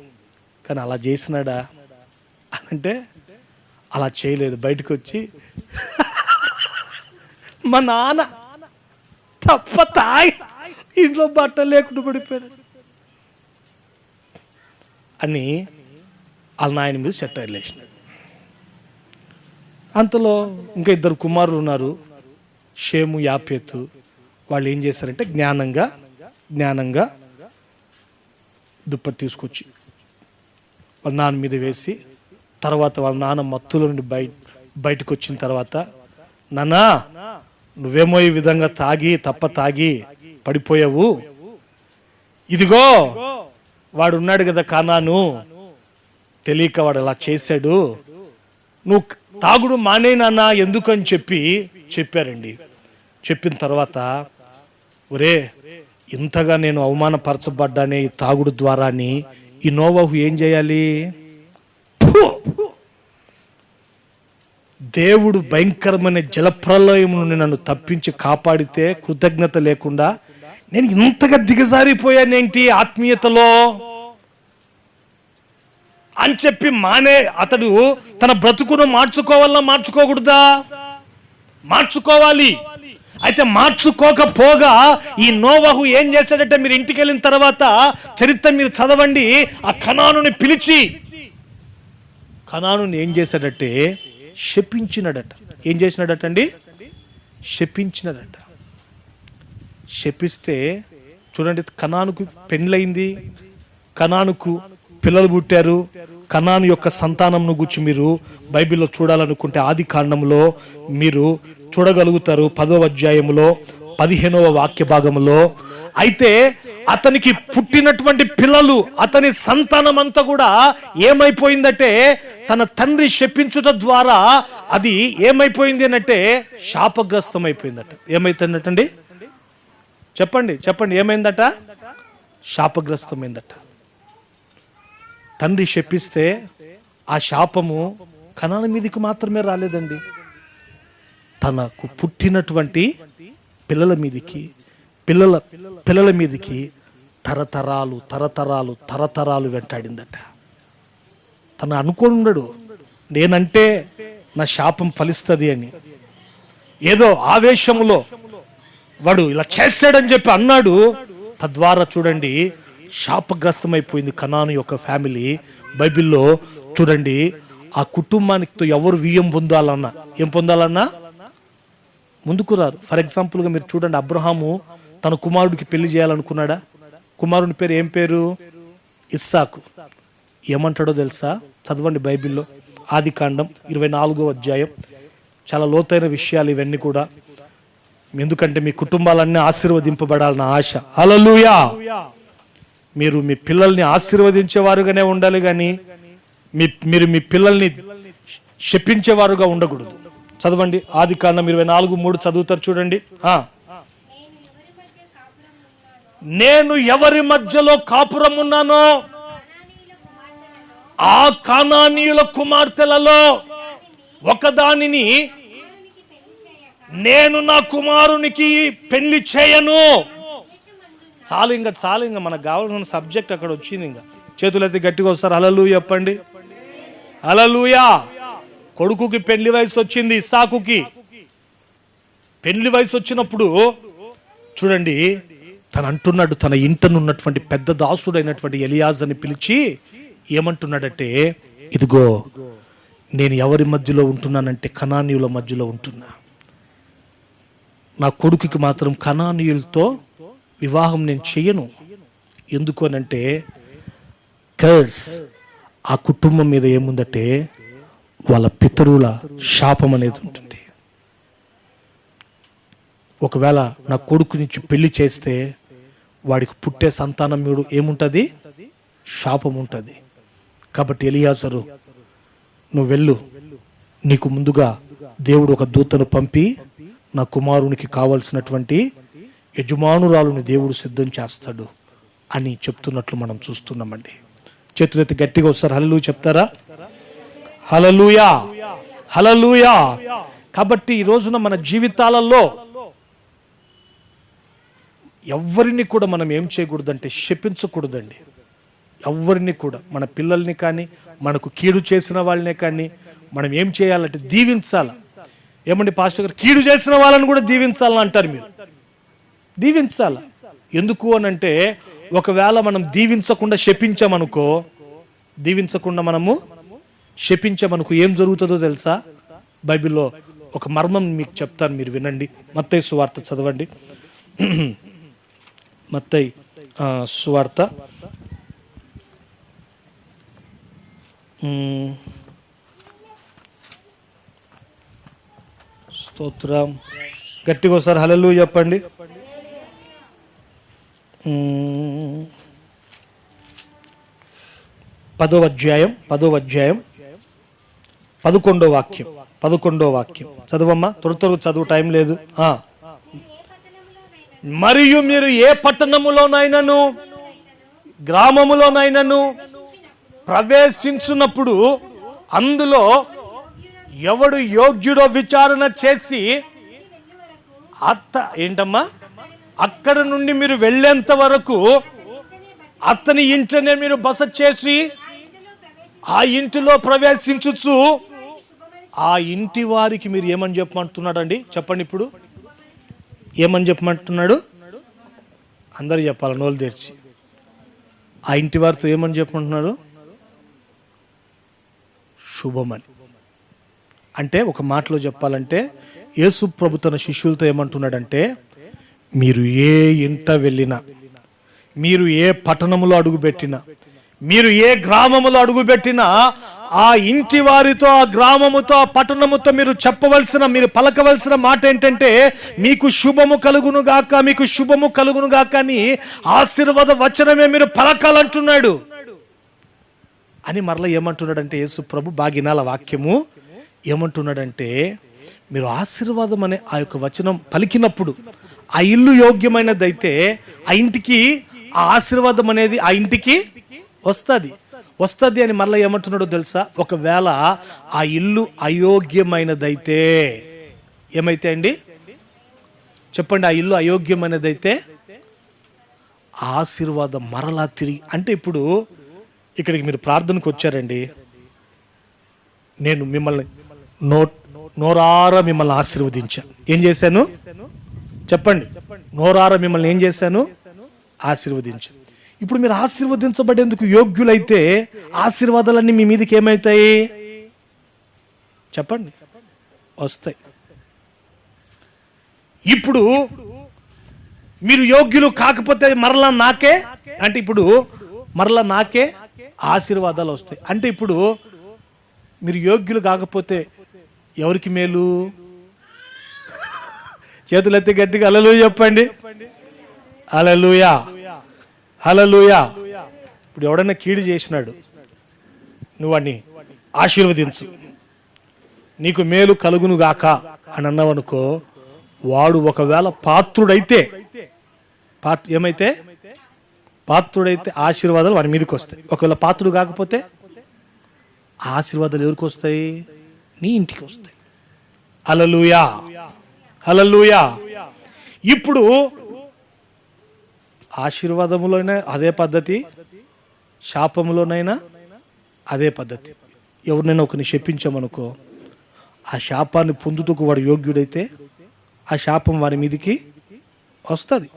కానీ అలా చేసినాడా అంటే అలా చేయలేదు. బయటకు వచ్చి మా నాన్న తప్ప తాగి ఇంట్లో బట్టలు లేకుండా పడిపోయాడు అని వాళ్ళ నాయన మీద సెటైర్లు వేసినాడు. అంతలో ఇంకా 2 కుమారులు ఉన్నారు, షేము, యాపేతు. వాళ్ళు ఏం చేశారంటే జ్ఞానంగా దుప్పటి తీసుకొచ్చి వాళ్ళ నాన్న మీద వేసి, తర్వాత వాళ్ళ నాన్న మత్తులో నుండి బయటకు వచ్చిన తర్వాత, నాన్నా నువ్వేమో ఈ విధంగా తప్ప తాగి పడిపోయావు, ఇదిగో వాడు ఉన్నాడు కదా కానాను, తెలియక వాడు అలా చేశాడు, నువ్వు తాగుడు మానేనానా ఎందుకని చెప్పారండి. చెప్పిన తర్వాత, ఒరే ఇంతగా నేను అవమానపరచబడ్డానే ఈ తాగుడు ద్వారా అని ఈ నోవహు ఏం చేయాలి? దేవుడు భయంకరమైన జలప్రలయం నుండి నన్ను తప్పించి కాపాడితే కృతజ్ఞత లేకుండా నేను ఇంతగా దిగజారిపోయానేంటి ఆత్మీయతలో అని చెప్పి అతడు తన బ్రతుకును మార్చుకోవాలా? మార్చుకోవాలి. అయితే మార్చుకోకపోగా ఈ నోవహు ఏం చేశాడంటే, మీరు ఇంటికి వెళ్ళిన తర్వాత చరిత్ర మీరు చదవండి, ఆ కనానుని పిలిచి కనానుని ఏం చేశాడంటే శపించినాడట. ఏం చేసినాడట అండి? శపించినాడట. శపిస్తే చూడండి, కనానుకు పెండ్లయింది, కనానుకు పిల్లలు పుట్టారు. కనాను యొక్క సంతానంను గురించి మీరు బైబిల్లో చూడాలనుకుంటే ఆది కాండంలో మీరు చూడగలుగుతారు, 10వ అధ్యాయంలో 15వ వాక్య భాగంలో. అయితే అతనికి పుట్టినటువంటి పిల్లలు, అతని సంతానం అంతా కూడా ఏమైపోయిందంటే, తన తండ్రి శపించుట ద్వారా అది ఏమైపోయింది అనంటే శాపగ్రస్తం అయిపోయిందట. ఏమైతుందటండి? చెప్పండి ఏమైందట? శాపగ్రస్తమైందట. తండ్రి శపిస్తే ఆ శాపము కనాను మీదకి మాత్రమే రాలేదండి, తనకు పుట్టినటువంటి పిల్లల మీదకి, పిల్లల మీదకి తరతరాలు వెంటాడిందట. తను అనుకోని ఉన్నాడు, నేనంటే నా శాపం ఫలిస్తుంది అని. ఏదో ఆవేశంలో వాడు ఇలా చేస్తాడని చెప్పి అన్నాడు. తద్వారా చూడండి శాపగ్రస్తమైపోయింది కనాను యొక్క ఫ్యామిలీ. బైబిల్లో చూడండి ఆ కుటుంబానికి ఎవరు వియ్యం పొందాలన్నా, ఏం పొందాలన్నా ముందుకు రారు. ఫర్ ఎగ్జాంపుల్గా మీరు చూడండి, అబ్రహాము తన కుమారుడికి పెళ్లి చేయాలనుకున్నాడా? కుమారుని పేరు ఏం పేరు? ఇస్సాకు. ఏమంటాడో తెలుసా? చదవండి బైబిల్లో ఆదికాండం 24వ అధ్యాయం. చాలా లోతైన విషయాలు ఇవన్నీ కూడా. ఎందుకంటే మీ కుటుంబాలన్నీ ఆశీర్వదింపబడాలన్న ఆశ. హల్లెలూయా. మీరు మీ పిల్లల్ని ఆశీర్వదించేవారుగానే ఉండాలి, కానీ మీరు మీ పిల్లల్ని శపించేవారుగా ఉండకూడదు. చదవండి ఆదికాండం 24:3 చదువుతారు చూడండి. నేను ఎవరి మధ్యలో కాపురం ఉన్నానో ఆ కానానీయుల కుమార్తెలలో ఒకదానిని నేను నా కుమారునికి పెళ్లి చేయను. చాలు ఇంకా మనకు కావాల్సిన సబ్జెక్ట్ అక్కడ వచ్చింది. ఇంకా చేతులైతే గట్టిగా వస్తారు. హల్లెలూయా చెప్పండి. హల్లెలూయా. కొడుకుకి పెళ్లి వయసు వచ్చింది. ఇస్సాకుకి పెళ్లి వయసు వచ్చినప్పుడు చూడండి తను అంటున్నాడు, తన ఇంటనున్నటువంటి పెద్ద దాసుడైనటువంటి ఎలియాజర్ని పిలిచి ఏమంటున్నాడంటే, ఇదిగో నేను ఎవరి మధ్యలో ఉంటున్నానంటే కనానీయుల మధ్యలో ఉంటున్నా. నా కొడుకుకి మాత్రం కనానీయులతో వివాహం నేను చెయ్యను. ఎందుకు అనంటే కర్స్ ఆ కుటుంబం మీద ఏముందంటే వాళ్ళ పితరుల శాపం అనేది ఉంటుంది. ఒకవేళ నా కొడుకు నుంచి పెళ్లి చేస్తే వాడికి పుట్టే సంతానం మీద ఏముంటుంది? శాపం ఉంటుంది. కాబట్టి ఎలియాజరు నువ్వు వెళ్ళు, నీకు ముందుగా దేవుడు ఒక దూతను పంపి నా కుమారునికి కావలసినటువంటి యజమానురాలుని దేవుడు సిద్ధం చేస్తాడు అని చెప్తున్నట్లు మనం చూస్తున్నామండి. చేతులెత్తి గట్టిగా వస్తారు. హల్లెలూయా చెప్తారా? హల్లెలూయా, హల్లెలూయా. కాబట్టి ఈ రోజున మన జీవితాలలో ఎవరిని కూడా మనం ఏం చేయకూడదంటే శపించకూడదండి. ఎవరిని కూడా, మన పిల్లల్ని కానీ మనకు కీడు చేసిన వాళ్ళనే కానీ మనం ఏం చేయాలంటే దీవించాల. ఏమండి పాస్టర్ గారు, కీడు చేసిన వాళ్ళని కూడా దీవించాలని అంటారు. మీరు దీవించాల. ఎందుకు అనంటే ఒకవేళ మనం దీవించకుండా శపించామనుకో, మనము శపించామనుకో ఏం జరుగుతుందో తెలుసా? బైబిల్లో ఒక మర్మం మీకు చెప్తాను, మీరు వినండి. మత్తయి సువార్త చదవండి. మత్తయి సువార్త స్తోత్రం. గట్టిగా ఒకసారి హల్లెలూయా చెప్పండి. 10వ అధ్యాయం 11వ వాక్యం చదవమ్మా. త్వర చదువు, టైం లేదు. మరియు మీరు ఏ పట్టణములోనైనను గ్రామములోనైనను ప్రవేశించున్నప్పుడు అందులో ఎవడు యోగ్యుడో విచారణ చేసి ఏంటమ్మా అక్కడ నుండి మీరు వెళ్ళేంత వరకు అతని ఇంటనే మీరు బస చేసి ఆ ఇంటిలో ప్రవేశించుచు ఆ ఇంటి వారికి మీరు ఏమని చెప్పమంటున్నాడు అండి? చెప్పండి ఇప్పుడు. ఏమని చెప్పమంటున్నాడు? అందరూ చెప్పాలి నోలు తెరిచి. ఆ ఇంటి వారితో ఏమని చెప్పమంటున్నాడు? శుభమని. అంటే ఒక మాటలో చెప్పాలంటే యేసు ప్రభు తన శిష్యులతో ఏమంటున్నాడంటే, మీరు ఏ ఇంట వెళ్ళినా, మీరు ఏ పట్టణములో అడుగుపెట్టినా, మీరు ఏ గ్రామములో అడుగుపెట్టినా ఆ ఇంటి వారితో, ఆ గ్రామముతో, ఆ పట్టణముతో మీరు పలకవలసిన మాట ఏంటంటే, మీకు శుభము కలుగును గాక, మీకు శుభము కలుగును గాక అని ఆశీర్వాద వచనమే మీరు పలకాలంటున్నాడు అని మరలా ఏమంటున్నాడంటే యేసు ప్రభు బాగినాల వాక్యము ఏమంటున్నాడంటే, మీరు ఆశీర్వాదం అనే ఆ యొక్క వచనం పలికినప్పుడు ఆ ఇల్లు యోగ్యమైనదైతే ఆ ఇంటికి ఆ ఆశీర్వాదం అనేది ఆ ఇంటికి వస్తుంది అని మళ్ళీ ఏమంటున్నాడో తెలుసా? ఒకవేళ ఆ ఇల్లు అయోగ్యమైనదైతే ఏమైతే అండి? చెప్పండి. ఆ ఇల్లు అయోగ్యమైనదైతే ఆశీర్వాదం మరలా తిరిగి, అంటే ఇప్పుడు ఇక్కడికి మీరు ప్రార్థనకు వచ్చారండి, నేను మిమ్మల్ని నోరారా మిమ్మల్ని ఆశీర్వదించాను. ఏం చేశాను చెప్పండి? నోరారా మిమ్మల్ని ఏం చేశాను? ఆశీర్వదించాను. ఇప్పుడు మీరు ఆశీర్వదించబడేందుకు యోగ్యులైతే ఆశీర్వాదాలన్నీ మీ మీదకి ఏమవుతాయి చెప్పండి? వస్తాయి. ఇప్పుడు మీరు యోగ్యులు కాకపోతే మరలా నాకే అంటే ఇప్పుడు మరలా నాకే ఆశీర్వాదాలు వస్తాయి. అంటే ఇప్పుడు మీరు యోగ్యులు కాకపోతే ఎవరికి మేలు? చేతులెత్తి గట్టిగా హల్లెలూయా చెప్పండి. హల్లెలూయా, హల్లెలూయా. ఇప్పుడు ఎవడన్నా కీడు చేసినాడు, నువ్వు వాడిని ఆశీర్వదించు, నీకు మేలు కలుగును గాక అని అన్నావనుకో, వాడు ఒకవేళ పాత్రుడైతే ఏమైతే పాత్రుడైతే ఆశీర్వాదాలు వాడి మీదకి వస్తాయి. ఒకవేళ పాత్రుడు కాకపోతే ఆశీర్వాదాలు ఎవరికి వస్తాయి? నీ ఇంటికి వస్తాయి. హల్లెలూయా, హల్లెలూయా. ఇప్పుడు ఆశీర్వాదములోనే అదే పద్ధతి, శాపములోనైనా అదే పద్ధతి. ఎవరినైనా ఒకరిని శపించామనుకో, ఆ శాపాన్ని పొందుటకు వాడు యోగ్యుడైతే ఆ శాపం వారి మీదకి వస్తుంది.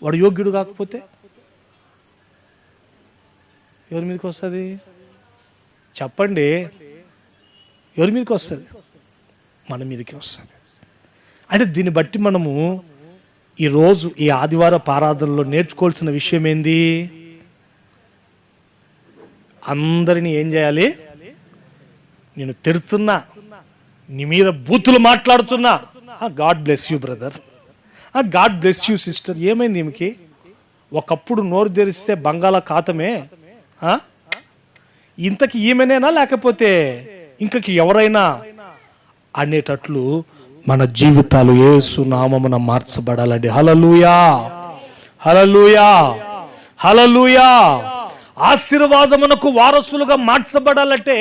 వాడు యోగ్యుడు కాకపోతే ఎవరి మీదకి వస్తుంది చెప్పండి? ఎవరి మీదకి వస్తుంది? మన మీదకి వస్తుంది. అంటే దీన్ని బట్టి మనము ఈరోజు ఈ ఆదివార ఆరాధనలో నేర్చుకోవాల్సిన విషయం ఏంది? అందరినీ ఏం చేయాలి? నేను తిడుతున్నా, నీ మీద బూతులు మాట్లాడుతున్నా, God bless you brother, God bless you sister. ఏమైంది ఈమెకి? ఒకప్పుడు నోరు తెరిస్తే బంగాళాఖాతమే, ఇంతకి ఈమెనేనా లేకపోతే ఇంకకి ఎవరైనా అనేటట్లు మన జీవితాలు యేసు నామమున మార్చబడాలండి. హల్లెలూయా, హల్లెలూయా, హల్లెలూయా. ఆశీర్వాదమునకు వారసులుగా మార్చబడాలంటే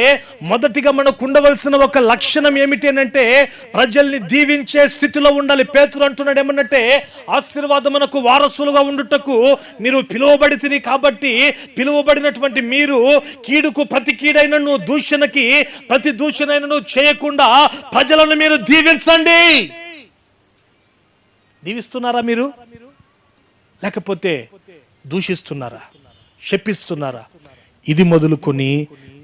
మొదటిగా మనకు ఉండవలసిన ఒక లక్షణం ఏమిటి అంటే ప్రజల్ని దీవించే స్థితిలో ఉండాలి. పేతురు అంటున్నాడు ఏమన్నంటే, ఆశీర్వాదమునకు వారసులుగా ఉండుటకు మీరు పిలువబడితిరి కాబట్టి పిలువబడినటువంటి మీరు కీడుకు ప్రతి కీడైనను దూషణకి ప్రతి దూషణైనను చేయకుండా ప్రజలను మీరు దీవించండి. దీవిస్తున్నారా మీరు? లేకపోతే దూషిస్తున్నారా, శపిస్తున్నారా? ఇది మొదలుకొని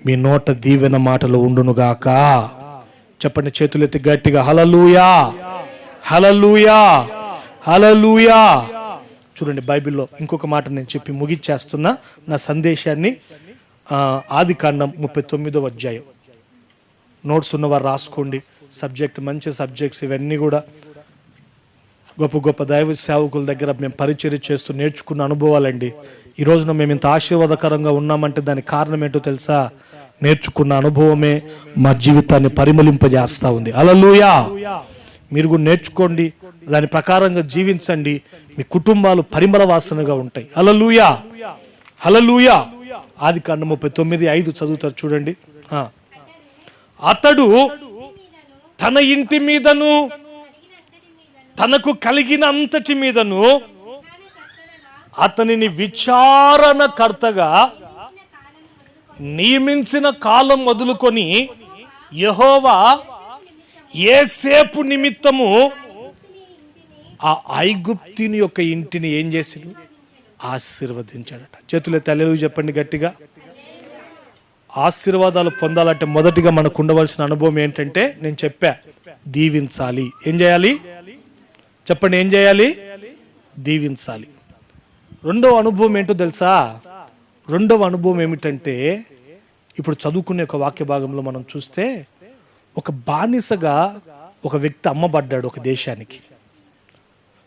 మీ నోట దీవెన మాటలు ఉండునుగాక. చెప్పండి చేతులెత్తి గట్టిగా హల్లెలూయా, హల్లెలూయా, హల్లెలూయా. చూడండి బైబిల్లో ఇంకొక మాట నేను చెప్పి ముగిచ్చేస్తున్నా నా సందేశాన్ని. ఆదికాండం 39వ అధ్యాయం. నోట్స్ ఉన్నవారు రాసుకోండి. సబ్జెక్ట్ మంచి సబ్జెక్ట్స్ ఇవన్నీ కూడా గొప్ప గొప్ప దైవ సేవకుల దగ్గర మేము పరిచర్య చేస్తూ నేర్చుకున్న అనుభవాలండి. ఈ రోజున మేము ఇంత ఆశీర్వాదకరంగా ఉన్నామంటే దానికి కారణం ఏంటో తెలుసా? నేర్చుకున్న అనుభవమే మా జీవితాన్ని పరిమళింపజేస్తా ఉంది. హల్లెలూయా. మీరు కూడా నేర్చుకోండి, దాని ప్రకారంగా జీవించండి, మీ కుటుంబాలు పరిమళ వాసనగా ఉంటాయి. హల్లెలూయా, హల్లెలూయా. ఆదికాండం 39:5 చదువుతారు చూడండి. అతడు తన ఇంటి మీదను తనకు కలిగిన అంతటి మీదను అతనిని విచారణకర్తగా నియమించిన కాలం మొదలుకొని యెహోవా యోసేపు నిమిత్తము ఆ ఐగుప్తుని యొక్క ఇంటిని ఏం చేసిండు? ఆశీర్వదించాడట. చేతులెత్తి హల్లెలూయా చెప్పండి గట్టిగా. ఆశీర్వాదాలు పొందాలంటే మొదటిగా మనకు ఉండవలసిన అనుభవం ఏంటంటే నేను చెప్పా, దీవించాలి. ఏం చేయాలి చెప్పండి? ఏం చేయాలి? దీవించాలి. రెండవ అనుభవం ఏంటో తెలుసా? రెండవ అనుభవం ఏమిటంటే ఇప్పుడు చదువుకునే ఒక వాక్య భాగంలో మనం చూస్తే ఒక బానిసగా ఒక వ్యక్తి అమ్మబడ్డాడు ఒక దేశానికి.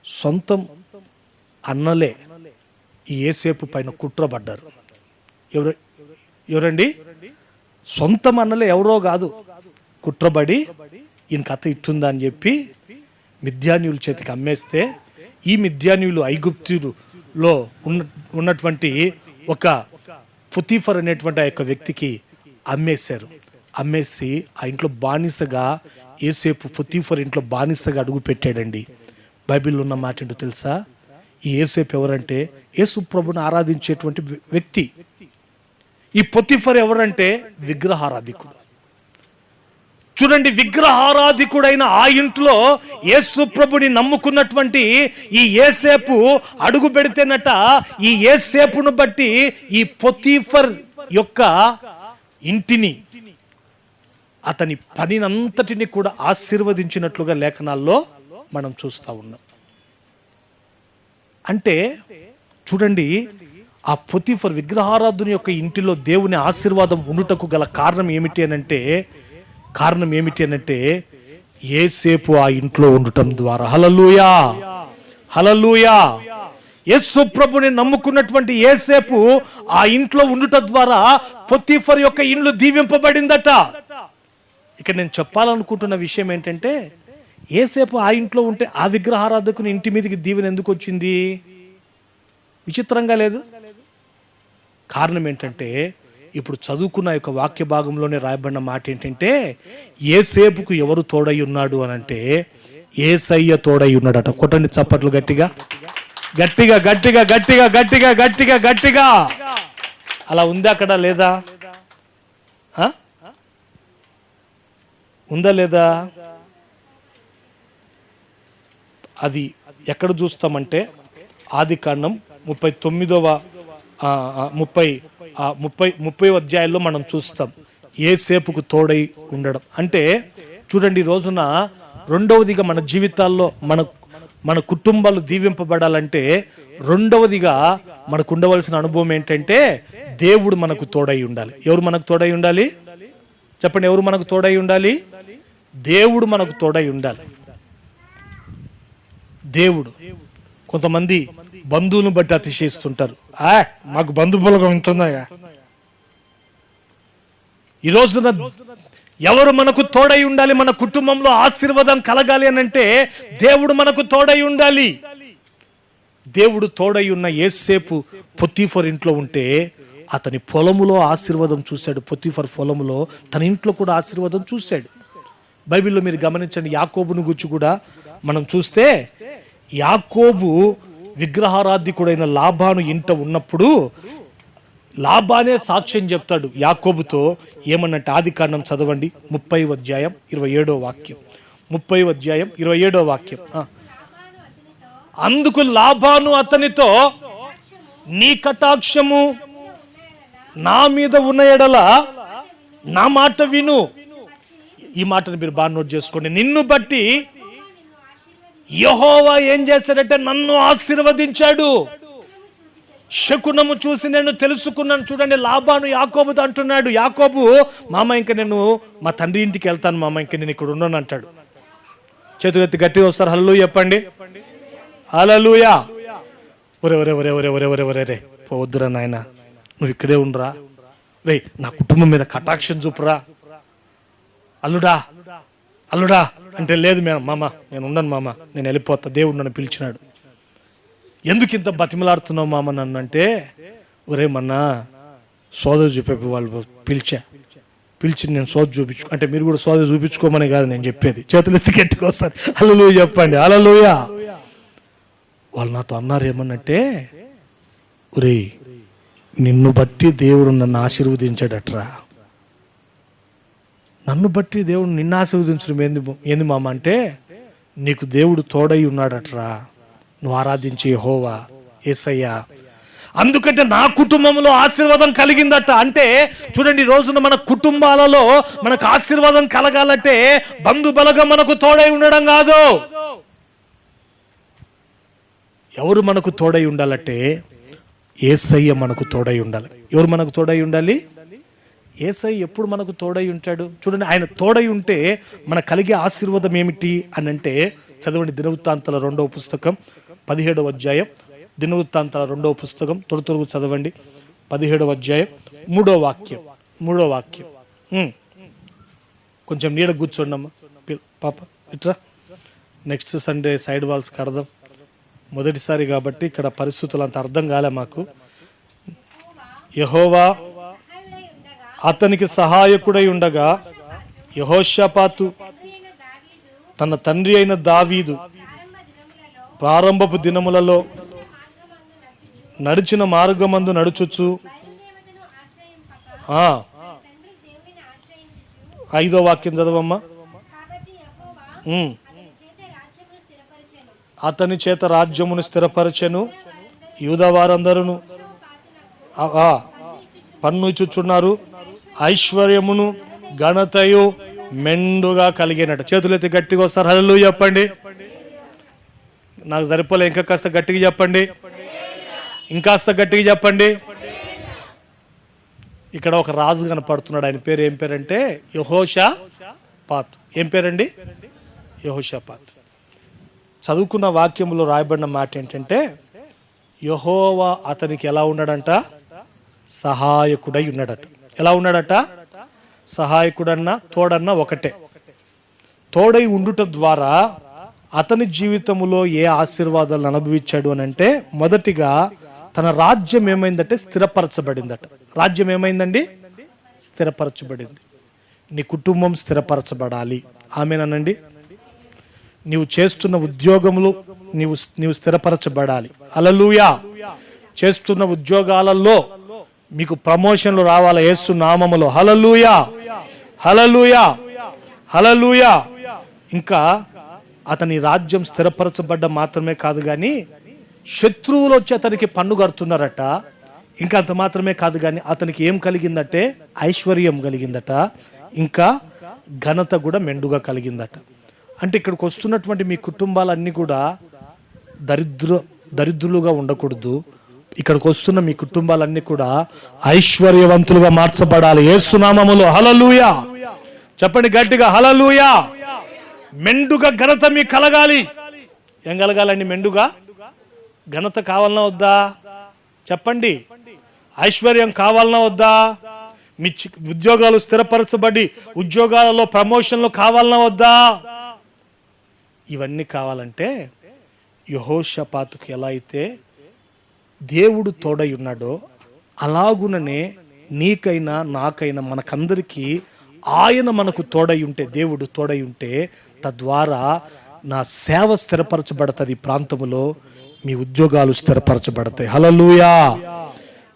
సొంతం అన్నలే ఈ యోసేపు పైన కుట్రబడ్డారు. ఎవరండి? సొంతం అన్నలే, ఎవరో కాదు. కుట్రబడి ఈయన కథ ఇట్టుందా అని చెప్పి మిద్యానీయుల చేతికి అమ్మేస్తే ఈ మిద్యానీయులు ఐగుప్తులో ఉన్నటువంటి ఒక పొతీఫర్ అనేటువంటి ఆ యొక్క వ్యక్తికి అమ్మేశారు. అమ్మేసి ఆ ఇంట్లో బానిసగా యోసేపు పొతీఫర్ ఇంట్లో బానిసగా అడుగు పెట్టాడండి. బైబిల్లో ఉన్న మాట ఏంటో తెలుసా? ఈ యోసేపు ఎవరంటే యేసు ప్రభుని ఆరాధించేటువంటి వ్యక్తి. ఈ పొతీఫర్ ఎవరంటే విగ్రహారాధికుడు. చూడండి, విగ్రహారాధికుడైన ఆ ఇంట్లో యేసు ప్రభుని నమ్ముకున్నటువంటి ఈ యేసేపు అడుగు పెడితేనట, ఈ యేసేపును బట్టి ఈ పొతీఫర్ యొక్క ఇంటిని, అతని పనినంతటిని కూడా ఆశీర్వదించినట్లుగా లేఖనాల్లో మనం చూస్తా ఉన్నాం. అంటే చూడండి, ఆ పొతీఫర్ విగ్రహారాధుని యొక్క ఇంటిలో దేవుని ఆశీర్వాదం ఉండుటకు గల కారణం ఏమిటి అనంటే యేసేపు ఆ ఇంట్లో ఉండటం ద్వారా. హల్లెలూయా, హల్లెలూయా. యేసు ప్రభుని నమ్ముకున్నటువంటి యేసేపు ఆ ఇంట్లో ఉండుట ద్వారా పొతీఫర్ యొక్క ఇల్లు దీవింపబడిందట. ఇక నేను చెప్పాలనుకుంటున్న విషయం ఏంటంటే, యేసేపు ఆ ఇంట్లో ఉంటే ఆ విగ్రహారాధకుని ఇంటి మీదకి దీవెన ఎందుకు వచ్చింది? విచిత్రంగా లేదు? కారణం ఏంటంటే, ఇప్పుడు చదువుకున్న యొక్క వాక్య భాగంలోనే రాయబడిన మాట ఏంటంటే, యేసేపుకు ఎవరు తోడై ఉన్నాడు అనంటే యేసయ్య తోడై ఉన్నాడట. కొట్టండి చప్పట్లు గట్టిగా, గట్టిగా గట్టిగా గట్టిగా గట్టిగా గట్టిగా గట్టిగా. అలా ఉందా అక్కడ? లేదా? ఉందా లేదా? అది ఎక్కడ చూస్తామంటే ఆదికాండం 30వ అధ్యాయంలో మనం చూస్తాం యేసేపుకు తోడై ఉండడం. అంటే చూడండి, ఈ రోజున రెండవదిగా మన జీవితాల్లో మన కుటుంబాలు దీవింపబడాలంటే రెండవదిగా మనకు ఉండవలసిన అనుభవం ఏంటంటే దేవుడు మనకు తోడై ఉండాలి. ఎవరు మనకు తోడై ఉండాలి? చెప్పండి, ఎవరు మనకు తోడై ఉండాలి? దేవుడు మనకు తోడై ఉండాలి. దేవుడు. కొంతమంది బంధువులను బట్టి అతిశయిస్తుంటారు. మాకు బంధు బలగం ఉంటుందా? ఈ రోజున ఎవరు మనకు తోడై ఉండాలి? మన కుటుంబంలో ఆశీర్వాదం కలగాలి అని అంటే దేవుడు మనకు తోడై ఉండాలి. దేవుడు తోడై ఉన్న యేసేపు పొతీఫర్ ఇంట్లో ఉంటే అతని పొలములో ఆశీర్వాదం చూశాడు. పొతీఫర్ పొలములో తన ఇంట్లో కూడా ఆశీర్వాదం చూశాడు. బైబిల్లో మీరు గమనించండి, యాకోబును గురించి కూడా మనం చూస్తే, యాకోబు విగ్రహారాధికుడైన లాబాను ఇంట ఉన్నప్పుడు లాబానే సాక్ష్యం చెప్తాడు యాకోబుతో. ఏమన్నట్టు? ఆదికాండం చదవండి, 30వ అధ్యాయం 27వ వాక్యం. 30వ అధ్యాయం 27వ వాక్యం. అందుకు లాబాను అతనితో, నీ కటాక్షము నా మీద ఉన్న ఎడల నా మాట విను. ఈ మాటను మీరు బాగా నోట్ చేసుకోండి. నిన్ను బట్టి యెహోవా ఏం చేశాడంటే నన్ను ఆశీర్వదించాడు. శకునము చూసి నేను తెలుసుకున్నాను. చూడండి, లాబాను యాకోబుతో అంటున్నాడు. యాకోబు, మామ ఇంకా నేను మా తండ్రి ఇంటికి వెళ్తాను మామ, ఇంకా నేను ఇక్కడ ఉన్నాను అంటాడు. చేతులు ఎత్తి గట్టిగా వస్తారు హల్లెలూయా చెప్పండి. హల్లెలూయా. ఒరే ఒరే ఒరే ఒరే ఒరే ఒరే ఒరే రే, పోవద్దురా నాయన, నువ్వు ఇక్కడే ఉండరా రే, నా కుటుంబం మీద కటాక్షం చూపురా. అల్లుడా అల్లుడా అంటే, లేదు మామ నేను ఉండను మామ, నేను వెళ్ళిపోతా, దేవుడు నన్ను పిలిచినాడు. ఎందుకు ఇంత బతిమలాడుతున్నావు మామ నన్ను అంటే, ఒరే మన్నా సోదరు చూపే వాళ్ళు పిలిచి నేను సోద చూపించు అంటే, మీరు కూడా సోద చూపించుకోమని కాదు నేను చెప్పేది. చేతులు ఎత్తి గట్టికొస్తారు హల్లెలూయా చెప్పండి. హల్లెలూయా. వాళ్ళు నాతో అన్నారు ఏమన్నంటే, ఒరే నిన్ను బట్టి దేవుడు నన్ను ఆశీర్వదించాడట్రా. నన్ను బట్టి దేవుడు నిన్ను ఆశీర్వదించడం ఏంది మామ అంటే, నీకు దేవుడు తోడై ఉన్నాడట్రా, నువ్వు ఆరాధించే యెహోవా యేసయ్య. అందుకంటే నా కుటుంబంలో ఆశీర్వాదం కలిగిందట. అంటే చూడండి, ఈ రోజున మన కుటుంబాలలో మనకు ఆశీర్వాదం కలగాలంటే బంధు బలగం మనకు తోడై ఉండడం కాదు. ఎవరు మనకు తోడై ఉండాలంటే యేసయ్య మనకు తోడై ఉండాలి. ఎవరు మనకు తోడై ఉండాలి? యేసయ్య ఎప్పుడు మనకు తోడై ఉంటాడు? చూడండి, ఆయన తోడై ఉంటే మనకు కలిగే ఆశీర్వాదం ఏమిటి అని అంటే, చదవండి దినవృత్తాంతాల 2వ పుస్తకం 17వ అధ్యాయం. దినవృత్తాంతాల 2వ పుస్తకం త్వరగా చదవండి, 17వ అధ్యాయం 3వ వాక్యం. 3వ వాక్యం. కొంచెం నీడ కూర్చోండి అమ్మ పాప, ఇట్రా. నెక్స్ట్ సండే సైడ్ వాల్స్ కడదాం. మొదటిసారి కాబట్టి ఇక్కడ పరిస్థితులు అంత అర్థం కాలే మాకు. యెహోవా అతనికి సహాయకుడై ఉండగా యెహోషాపాతు తన తండ్రి అయిన దావీదు ప్రారంభపు దినములలో నడిచిన మార్గమందు నడుచుచు 5వ వాక్యం చదవమ్మా. అతని చేత రాజ్యమును స్థిరపరచెను, యూదా వారందరూ పన్నుచుచున్నారు, ఐశ్వర్యమును ఘనతయు మెండుగా కలిగినట్టు. చేతులెత్తి గట్టిగా ఒకసారి హల్లెలూయా చెప్పండి. నాకు సరిపోలే, ఇంకా కాస్త గట్టిగా చెప్పండి, ఇంకాస్త గట్టిగా చెప్పండి. ఇక్కడ ఒక రాజు కనపడుతున్నాడు. ఆయన పేరు ఏం పేరంటే యెహోషాపాతు. ఏం పేరండి? యెహోషాపాతు. చదువుకున్న వాక్యంలో రాయబడిన మాట ఏంటంటే, యెహోవా అతనికి ఎలా ఉన్నాడంట? సహాయకుడై ఉన్నాడట. ఎలా ఉన్నాడట? సహాయకుడన్నా తోడన్నా ఒకటే. తోడై ఉండుట ద్వారా అతని జీవితంలో ఏ ఆశీర్వాదాలను అనుభవించాడు అని అంటే, మొదటిగా తన రాజ్యం ఏమైందంటే స్థిరపరచబడిందట. రాజ్యం ఏమైందండి? స్థిరపరచబడింది. నీ కుటుంబం స్థిరపరచబడాలి. ఆమేనండి. నీవు చేస్తున్న ఉద్యోగములు నీవు స్థిరపరచబడాలి. హల్లెలూయా. చేస్తున్న ఉద్యోగాలలో మీకు ప్రమోషన్లు రావాలి యేసు నామములో. హల్లెలూయా, హల్లెలూయా, హల్లెలూయా. ఇంకా అతని రాజ్యం స్థిరపరచబడ్డ మాత్రమే కాదు కానీ శత్రువులు వచ్చి అతనికి పన్ను కడుతున్నారట. ఇంకా అంత మాత్రమే కాదు కానీ అతనికి ఏం కలిగిందంటే ఐశ్వర్యం కలిగిందట, ఇంకా ఘనత కూడా మెండుగా కలిగిందట. అంటే ఇక్కడికి వస్తున్నటువంటి మీ కుటుంబాలన్నీ కూడా దరిద్రులుగా ఉండకూడదు. ఇక్కడికి వస్తున్న మీ కుటుంబాలన్నీ కూడా ఐశ్వర్యవంతులుగా మార్చబడాలి యేసు నామములో. హల్లెలూయా చెప్పండి గట్టిగా, హల్లెలూయా. మెండుగా ఘనత మీకు కలగాలి. ఏం కలగాలండి? మెండుగా ఘనత కావాలన్నా వద్దా? చెప్పండి. ఐశ్వర్యం కావాలన్నా వద్దా? మీ ఉద్యోగాలు స్థిరపరచబడి ఉద్యోగాలలో ప్రమోషన్లు కావాలన్నా వద్దా? ఇవన్నీ కావాలంటే యెహోషాపాతుకు ఎలా అయితే దేవుడు తోడై ఉన్నాడో అలాగుననే నీకైనా నాకైనా మనకందరికీ ఆయన మనకు తోడై ఉంటే, దేవుడు తోడై ఉంటే, తద్వారా నా సేవ స్థిరపరచబడతాది ఈ ప్రాంతంలో, మీ ఉద్యోగాలు స్థిరపరచబడతాయి. హల్లెలూయా.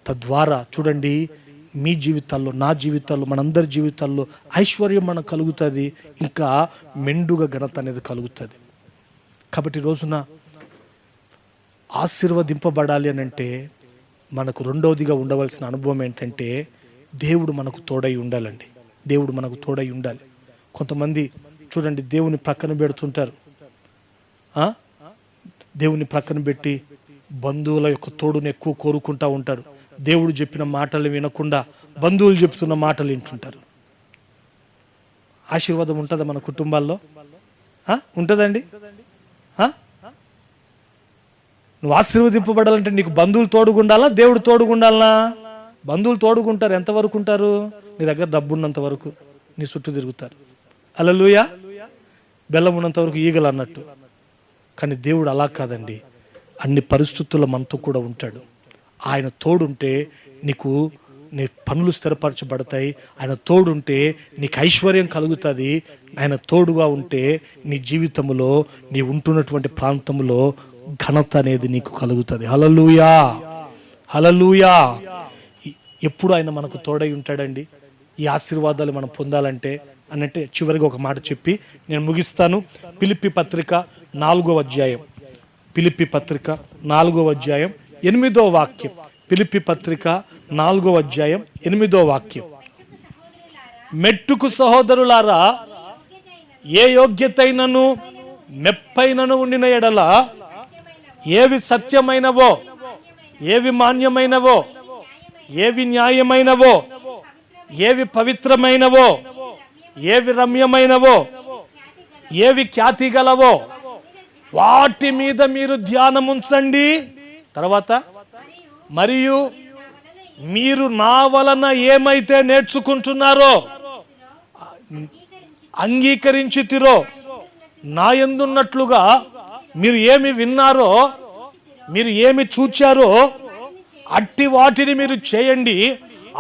తద్వారా చూడండి, మీ జీవితాల్లో, నా జీవితాల్లో, మనందరి జీవితాల్లో ఐశ్వర్యం మనకు కలుగుతుంది, ఇంకా మెండుగా ఘనత అనేది కలుగుతుంది. కాబట్టి రోజున ఆశీర్వదింపబడాలి అని అంటే మనకు రెండవదిగా ఉండవలసిన అనుభవం ఏంటంటే దేవుడు మనకు తోడై ఉండాలండి. దేవుడు మనకు తోడై ఉండాలి. కొంతమంది చూడండి దేవుని ప్రక్కన పెడుతుంటారు. దేవుని ప్రక్కన పెట్టి బంధువుల యొక్క తోడుని ఎక్కువ కోరుకుంటూ ఉంటారు. దేవుడు చెప్పిన మాటలు వినకుండా బంధువులు చెప్తున్న మాటలు వింటుంటారు. ఆశీర్వాదం ఉంటుందా మన కుటుంబాల్లో? ఉంటుందండి. నువ్వు ఆశీర్వదింపబడాలంటే నీకు బంధువులు తోడుగుండాలా, దేవుడు తోడుగుండాలా? బంధువులు తోడుగుంటారు. ఎంతవరకు ఉంటారు? నీ దగ్గర డబ్బు ఉన్నంత వరకు నీ చుట్టూ తిరుగుతారు. హల్లెలూయా. బెల్లం ఉన్నంత వరకు ఈగలు అన్నట్టు. కానీ దేవుడు అలా కాదండి. అన్ని పరిస్థితుల్లో మనతో కూడా ఉంటాడు. ఆయన తోడుంటే నీకు నీ పనులు స్థిరపరచబడతాయి. ఆయన తోడుంటే నీకు ఐశ్వర్యం కలుగుతుంది. ఆయన తోడుగా ఉంటే నీ జీవితంలో, నీ ఉంటున్నటువంటి ప్రాంతంలో ఘనత అనేది నీకు కలుగుతుంది. హల్లెలూయా, హల్లెలూయా. ఎప్పుడు ఆయన మనకు తోడై ఉంటాడండి. ఈ ఆశీర్వాదాలు మనం పొందాలంటే అనంటే చివరిగా ఒక మాట చెప్పి నేను ముగిస్తాను. ఫిలిప్పీ పత్రిక 4వ అధ్యాయం, ఫిలిప్పీ పత్రిక 4వ అధ్యాయం 8వ వాక్యం. ఫిలిప్పీ పత్రిక 4వ అధ్యాయం 8వ వాక్యం. మెట్టుకు సహోదరులారా, ఏ యోగ్యతైనను మెప్పైనను ఉండిన ఎడల, ఏవి సత్యమైనవో, ఏవి మాన్యమైనవో, ఏవి న్యాయమైనవో, ఏవి పవిత్రమైనవో, ఏవి రమ్యమైనవో, ఏవి ఖ్యాతి గలవో, వాటి మీద మీరు ధ్యానం ఉంచండి. తర్వాత మరియు మీరు నా వలన ఏమైతే నేర్చుకుంటున్నారో, అంగీకరించితిరో, నా యందున్నట్లుగా మీరు ఏమి విన్నారో, మీరు ఏమి చూచారో అట్టి వాటిని మీరు చేయండి.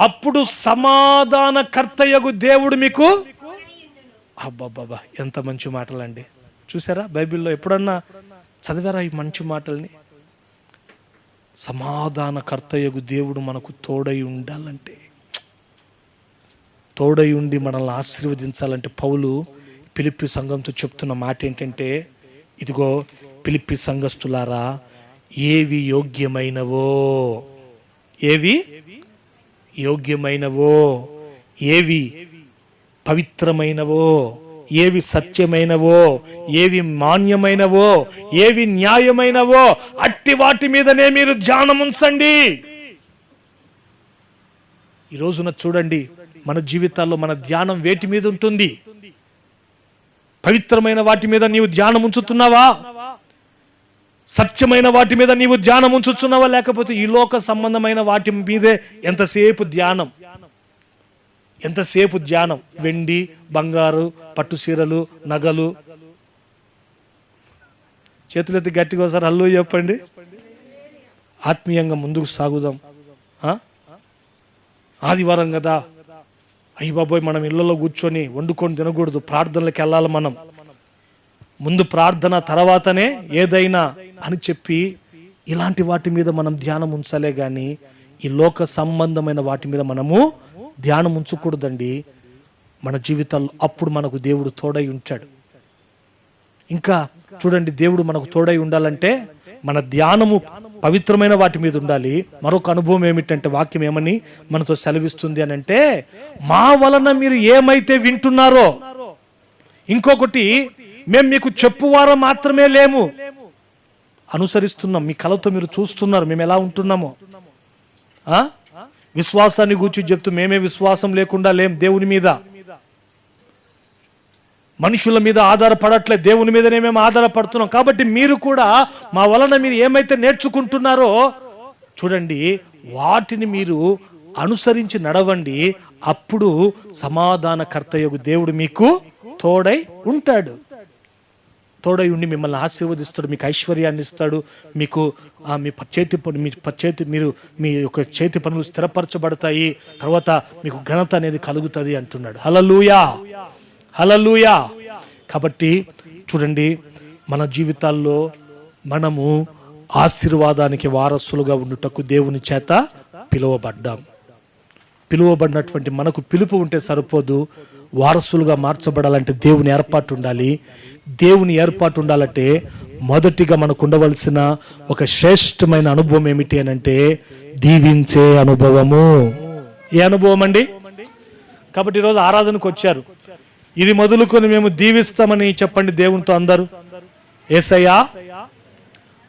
అప్పుడు సమాధానకర్తయగు దేవుడు మీకు. అబ్బాబ్బా, ఎంత మంచి మాటలండి. చూసారా? బైబిల్లో ఎప్పుడన్నా చదివారా ఈ మంచి మాటల్ని? సమాధానకర్తయగు దేవుడు మనకు తోడై ఉండాలంటే, తోడై ఉండి మనల్ని ఆశీర్వదించాలంటే పౌలు ఫిలిప్పీ సంఘంతో చెప్తున్న మాట ఏంటంటే, ఇదిగో ఫిలిప్పీ సంఘస్థులారా, ఏవి యోగ్యమైనవో, ఏవి యోగ్యమైనవో, ఏవి పవిత్రమైనవో, ఏవి సత్యమైనవో, ఏవి మాన్యమైనవో, ఏవి న్యాయమైనవో అట్టి వాటి మీదనే మీరు ధ్యానం ఉంచండి. ఈ రోజున చూడండి, మన జీవితాల్లో మన ధ్యానం వేటి మీద ఉంటుంది? పవిత్రమైన వాటి మీద నీవు ధ్యానం ఉంచుతున్నావా? సత్యమైన వాటి మీద నీవు ధ్యానం ఉంచుతున్నావా? లేకపోతే ఈ లోక సంబంధమైన వాటి మీదే ఎంతసేపు ధ్యానం? ఎంతసేపు ధ్యానం? వెండి, బంగారు, పట్టు చీరలు, నగలు. చేతులెత్తి గట్టిగా ఒకసారి హల్లో చెప్పండి. ఆత్మీయంగా ముందుకు సాగుదాం. ఆదివారం కదా, అయ్యి బాబోయ్ మనం ఇళ్లలో కూర్చొని వండుకొని తినకూడదు, ప్రార్థనలకు వెళ్ళాలి. మనం ముందు ప్రార్థన, తర్వాతనే ఏదైనా అని చెప్పి ఇలాంటి వాటి మీద మనం ధ్యానం ఉంచాలే కానీ ఈ లోక సంబంధమైన వాటి మీద మనము ధ్యానం ఉంచకూడదండి. మన జీవితాల్లో అప్పుడు మనకు దేవుడు తోడై ఉంటాడు. ఇంకా చూడండి, దేవుడు మనకు తోడై ఉండాలంటే మన ధ్యానము పవిత్రమైన వాటి మీద ఉండాలి. మరొక అనుభవం ఏమిటంటే, వాక్యం ఏమని మనతో సెలవిస్తుంది అని అంటే, మా వలన మీరు ఏమైతే వింటున్నారో, ఇంకొకటి మేము మీకు చెప్పువారం మాత్రమే లేము, అనుసరిస్తున్నాం. మీ కళతో మీరు చూస్తున్నారు మేము ఎలా ఉంటున్నామో. విశ్వాసాన్ని గూర్చి చెప్తూ మేమే విశ్వాసం లేకుండా లేం. దేవుని మీద, మనుషుల మీద ఆధారపడట్లేదు, దేవుని మీదనే మేము ఆధారపడుతున్నాం. కాబట్టి మీరు కూడా మా వలన మీరు ఏమైతే నేర్చుకుంటున్నారో చూడండి, వాటిని మీరు అనుసరించి నడవండి. అప్పుడు సమాధానకర్తయగు దేవుడు మీకు తోడై ఉంటాడు. తోడై ఉండి మిమ్మల్ని ఆశీర్వదిస్తాడు, మీకు ఐశ్వర్యాన్ని ఇస్తాడు, మీకు మీ యొక్క చేతి పనులు స్థిరపరచబడతాయి, తర్వాత మీకు ఘనత అనేది కలుగుతుంది అంటున్నాడు. హల్లెలూయా, హల్లెలూయా. కాబట్టి చూడండి, మన జీవితాల్లో మనము ఆశీర్వాదానికి వారసులుగా ఉండుటకు దేవుని చేత పిలువబడ్డాం. పిలువబడినటువంటి మనకు పిలుపు ఉంటే సరిపోదు, వారసులుగా మార్చబడాలంటే దేవుని ఏర్పాటు ఉండాలి. దేవుని ఏర్పాటు ఉండాలంటే మొదటిగా మనకు ఉండవలసిన ఒక శ్రేష్టమైన అనుభవం ఏమిటి అని అంటే, దీవించే అనుభవము. ఏ అనుభవం అండి? కాబట్టి ఈరోజు ఆరాధనకు వచ్చారు, ఇది మొదలుకొని మేము దీవిస్తామని చెప్పండి దేవునితో అందరూ. యేసయ్యా,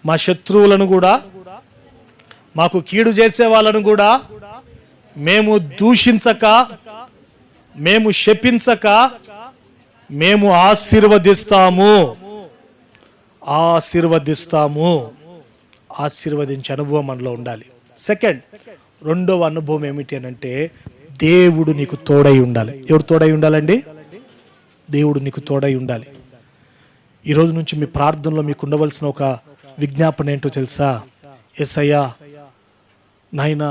మా శత్రువులను కూడా, మాకు కీడు చేసే వాళ్ళను కూడా మేము దూషించక, మేము శపించక, మేము ఆశీర్వదిస్తాము. ఆశీర్వదించే అనుభవం మనలో ఉండాలి. రెండవ అనుభవం ఏమిటి అని అంటే, దేవుడు నీకు తోడై ఉండాలి. ఎవరు తోడై ఉండాలండి? దేవుడు నీకు తోడై ఉండాలి. ఈరోజు నుంచి మీ ప్రార్థనలో మీకు ఉండవలసిన ఒక విజ్ఞాపన ఏంటో తెలుసా? యేసయ్యా, నాయనా,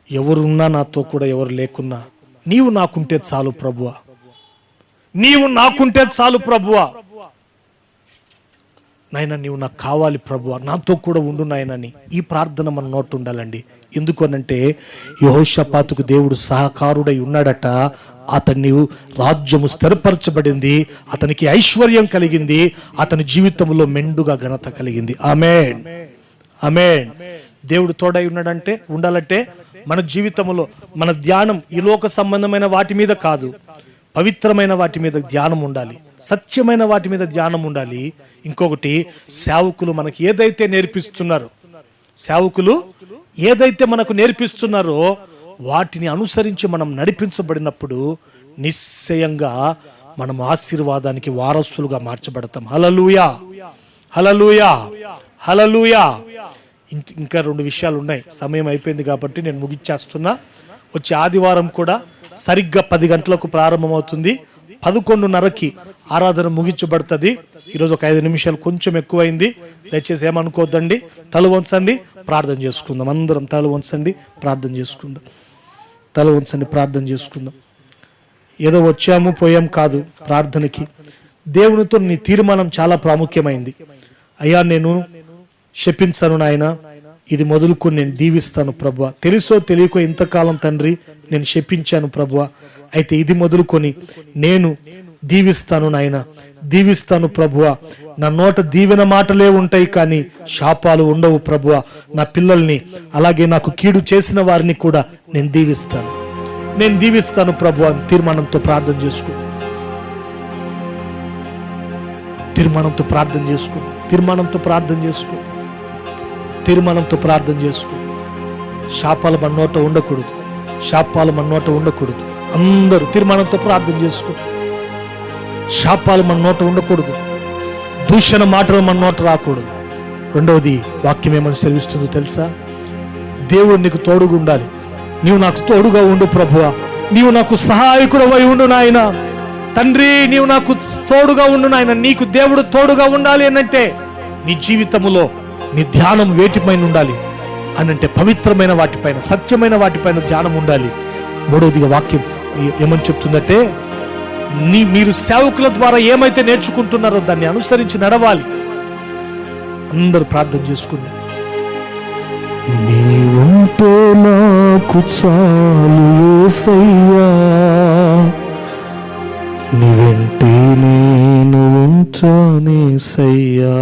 ఎవరున్నా నాతో కూడా, ఎవరు లేకున్నా నీవు నాకుంటే చాలు ప్రభువా, నీవు నాకుంటే చాలు ప్రభువా, నాయనా నీవు నాకు కావాలి ప్రభువా, నాతో కూడా ఉండు నాయనని ఈ ప్రార్థన మన నోటు ఉండాలండి. ఎందుకు అనంటే, యెహోషాపాతుకు దేవుడు సహకారుడై ఉన్నాడట. అతన్ని రాజ్యము స్థిరపరచబడింది, అతనికి ఐశ్వర్యం కలిగింది, అతని జీవితంలో మెండుగా ఘనత కలిగింది. ఆమేన్, ఆమేన్. దేవుడు తోడై ఉన్నాడంటే, ఉండాలంటే మన జీవితంలో మన ధ్యానం ఈ లోక సంబంధమైన వాటి మీద కాదు, పవిత్రమైన వాటి మీద ధ్యానం ఉండాలి, సత్యమైన వాటి మీద ధ్యానం ఉండాలి. ఇంకొకటి, సేవకులు మనకి ఏదైతే నేర్పిస్తున్నారో, సేవకులు ఏదైతే మనకు నేర్పిస్తున్నారో వాటిని అనుసరించి మనం నడిపించబడినప్పుడు నిశ్చయంగా మనం ఆశీర్వాదానికి వారసులుగా మార్చబడతాం. హల్లెలూయా, హల్లెలూయా, హల్లెలూయా. ఇంకా 2 విషయాలు ఉన్నాయి, సమయం అయిపోయింది కాబట్టి నేను ముగిచ్చేస్తున్నా. వచ్చే ఆదివారం కూడా సరిగ్గా 10 గంటలకు ప్రారంభమవుతుంది, 11:30కి ఆరాధన ముగించబడుతుంది. ఈరోజు ఒక 5 నిమిషాలు కొంచెం ఎక్కువైంది, దయచేసి ఏమనుకోవద్దండి. తల వంచండి, ప్రార్థన చేసుకుందాం. అందరం తల వంచండి, ప్రార్థన చేసుకుందాం. తల వంచండి, ప్రార్థన చేసుకుందాం. ఏదో వచ్చాము పోయాం కాదు, ప్రార్థనకి దేవునితో నీ తీర్మానం చాలా ప్రాముఖ్యమైంది. అయ్యా, నేను శపించను నాయన, ఇది మొదలుకొని నేను దీవిస్తాను ప్రభువా. తెలుసో తెలియకో ఇంతకాలం తండ్రి నేను శపించాను ప్రభువా. అయితే ఇది మొదలుకొని నేను దీవిస్తాను నాయన, దీవిస్తాను ప్రభువా. నా నోట దీవెన మాటలే ఉంటాయి కానీ శాపాలు ఉండవు ప్రభువా. నా పిల్లల్ని అలాగే నాకు కీడు చేసిన వారిని కూడా నేను దీవిస్తాను ప్రభువా. తీర్మానంతో ప్రార్థన చేసుకో, తీర్మానంతో ప్రార్థన చేసుకో, తీర్మానంతో ప్రార్థన చేసుకో, తీర్మానంతో ప్రార్థన చేసుకో. శాపాలు మన నోట ఉండకూడదు, శాపాలు మన నోట ఉండకూడదు. అందరూ తీర్మానంతో ప్రార్థన చేసుకో. శాపాలు మన నోట ఉండకూడదు, దూషణ మాటలు మన నోట రాకూడదు. రెండవది వాక్యం ఏమని సెలవిస్తుందో తెలుసా? దేవుడు నీకు తోడుగా ఉండాలి. నీవు నాకు తోడుగా ఉండు ప్రభువా, నీవు నాకు సహాయకుడవై ఉండు నాయన. తండ్రి నీవు నాకు తోడుగా ఉండు నాయన. నీకు దేవుడు తోడుగా ఉండాలి అనంటే నీ జీవితంలో నీ ధ్యానం వేటిపైన ఉండాలి అనంటే పవిత్రమైన వాటిపైన, సత్యమైన వాటిపైన ధ్యానం ఉండాలి. మూడవదిగా వాక్యం ఏమని చెప్తుందంటే మీరు సేవకుల ద్వారా ఏమైతే నేర్చుకుంటున్నారో దాన్ని అనుసరించి నడవాలి. అందరూ ప్రార్థన చేసుకుని, నీవుంటే నాకు చాలు యేసయ్యా, నీ వెంటే నేను ఉంటానేసయ్యా.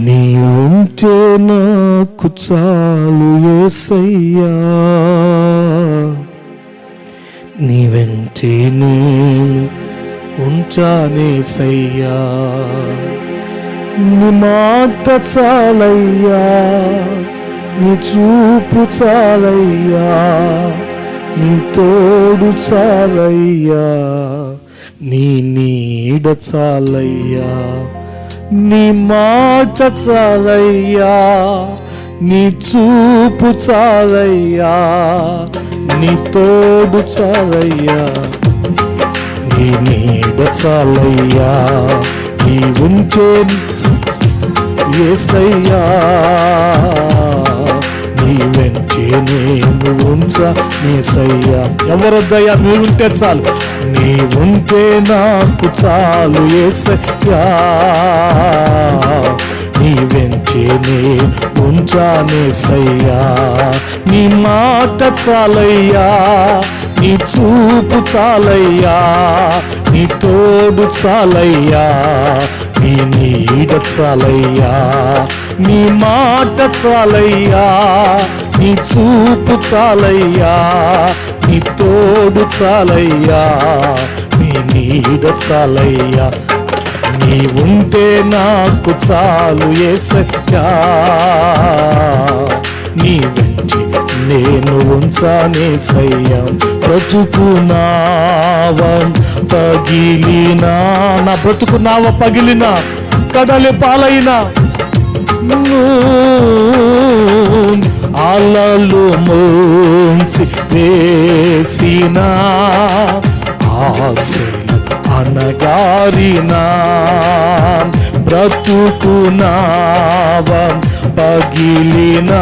నీవుంటే నాకు చాలు యేసయ్యా, నీ వెంటే నేను ఉంటానేసయ్యా. నీ మాట చాలయ్యా, నీ చూపు చాలయ్యా, నీ తోడు చాలయ్యా, నీ నీడ చాలయ్యా. నీ మాట చాలయ్యా, నీ చూపు చాలయ్యా, నీ తోడు చాలయ్యా, నీ నీడ చాలయ్యా. నీ ఉంటే యేసయ్యా, నీ వెంటే నేను ఉంటానేసయ్యా. ఎవరొద్దయ్యా, నీ ఉంటే చాలు, నీ ఉంటే నాకు చాలు యేసయ్యా, నీ వెంటే నేను ఉంటానేసయ్యా. నీ మాట చాలయ్యా, నీ చూపు చాలయ్యా, నీ తోడు చాలయ్యా, నీ నీడ చాలయ్యా. నీ మాట చాలయ్యా, నీ చూపు చాలయ్యా, నీ తోడు చాలయ్యా, నీ నీడ చాలయ్యా. నీ ఉంటే నాకు చాలు యేసయ్యా, నీ వెంటే నేను ఉంటానేసయ్యా. బ్రతుకునావ పగిలినా, నా బ్రతుకునావ పగిలినా, కడలి పాలైనా, అలలు ముంచి వేసిన ఆశలు అనగారినా, బ్రతుకునావ పగిలినా,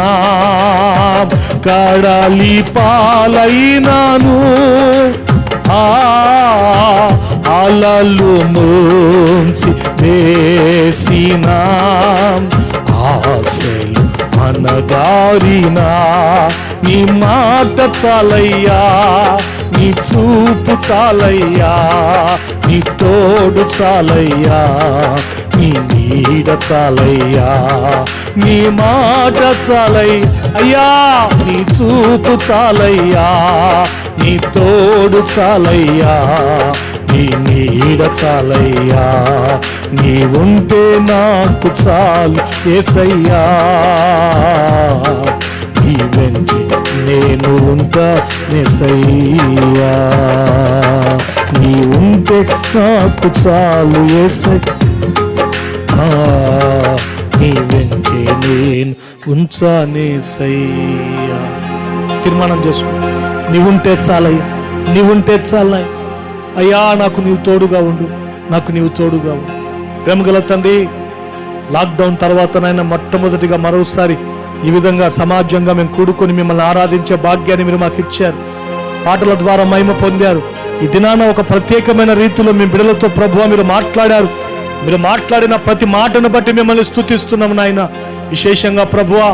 కడలి పాలైనాను, అలలు ముంచి వేసిన ఆశలు అనగారినా. నీ మాట చాలయ్యా, నీ చూపు చాలయ్యా, నీ తోడు చాలయ్యా, నీ నీడ చాలయ్యా. నీ మాట చాలయ్యా, నీ చూపు చాలయ్యా, నీ తోడు చాలయ్యా, నీ నీడ చాలయ్యా. నీ ఉంటే నాకు చాలు యేసయ్యా, నీ వెంటే నేను ఉంటానేసయ్యా. నీ ఉంటే నాకు చాలు యేసయ్యా, నీ వెంటే నేను ఉంటానేసయ్యా. తీర్మానం చేసుకో, నీవుంటే చాలయ్యా, నీవుంటే చాలయ్యా. అయ్యా నాకు నీవు తోడుగా ఉండు, నాకు నీవు తోడుగా ఉండు. ప్రేమగల తండ్రి, లాక్డౌన్ తర్వాతనైనా మొట్టమొదటిగా మరోసారి ఈ విధంగా సమాజంగా మేము కూడుకొని మిమ్మల్ని ఆరాధించే భాగ్యాన్ని మీరు మాకు ఇచ్చారు. పాటల ద్వారా మహిమ పొందారు. ఈ దినాన ఒక ప్రత్యేకమైన రీతిలో మీ బిడ్డలతో ప్రభువా మీరు మాట్లాడారు. మీరు మాట్లాడిన ప్రతి మాటను బట్టి మిమ్మల్ని స్తుతిస్తున్నాం నాయన. విశేషంగా ప్రభువా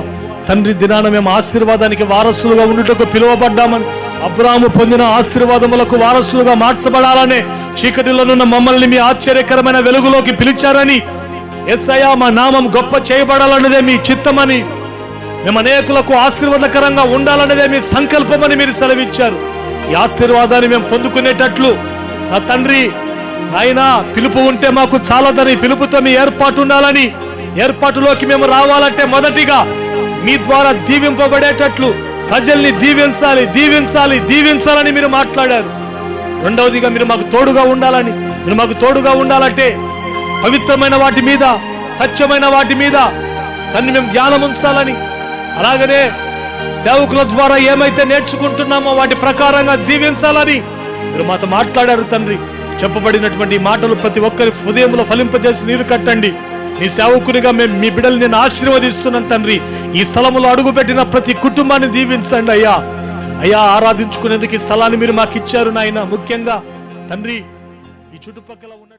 తండ్రి దినాన మేము ఆశీర్వాదానికి వారసులుగా ఉండుటకు పిలువబడ్డామని, అబ్రాహాము పొందిన ఆశీర్వాదములకు వారసులుగా మార్చబడాలనే చీకటిలోనున్న మమ్మల్ని మీ ఆశ్చర్యకరమైన వెలుగులోకి పిలిచారని, యేసయ్యా మా నామం గొప్ప చేయబడాలన్నదే మీ చిత్తమని, మేము అనేకులకు ఆశీర్వాదకరంగా ఉండాలన్నదే మీ సంకల్పమని మీరు సెలవిచ్చారు. ఈ ఆశీర్వాదాన్ని మేము పొందుకునేటట్లు నా తండ్రి నాయనా పిలుపు ఉంటే మాకు చాలదని, పిలుపుతో మీ ఏర్పాటు ఉండాలని, ఏర్పాటులోకి మేము రావాలంటే మొదటిగా మీ ద్వారా దీవింపబడేటట్లు ప్రజల్ని దీవించాలి, దీవించాలి, దీవించాలని మీరు మాట్లాడారు. రెండవదిగా మీరు మాకు తోడుగా ఉండాలని, మీరు మాకు తోడుగా ఉండాలంటే పవిత్రమైన వాటి మీద, సత్యమైన వాటి మీద తన్ని మేము ధ్యానం ఉంచాలని, అలాగనే సేవకుల ద్వారా ఏమైతే నేర్చుకుంటున్నామో వాటి ప్రకారంగా జీవించాలని మీరు మాతో మాట్లాడారు తండ్రి. చెప్పబడినటువంటి మాటలు ప్రతి ఒక్కరి హృదయంలో ఫలింపజేసి నీరు కట్టండి. నీ సేవకునిగా మేము మీ బిడ్డలు నేను ఆశీర్వదిస్తున్నాను తండ్రి. ఈ స్థలములో అడుగుపెట్టిన ప్రతి కుటుంబాన్ని దీవించండి అయ్యా. అయ్యా ఆరాధించుకునేందుకు ఈ స్థలాన్ని మీరు మాకు ఇచ్చారు నాయన. ముఖ్యంగా తండ్రి ఈ చుట్టుపక్కల ఉన్న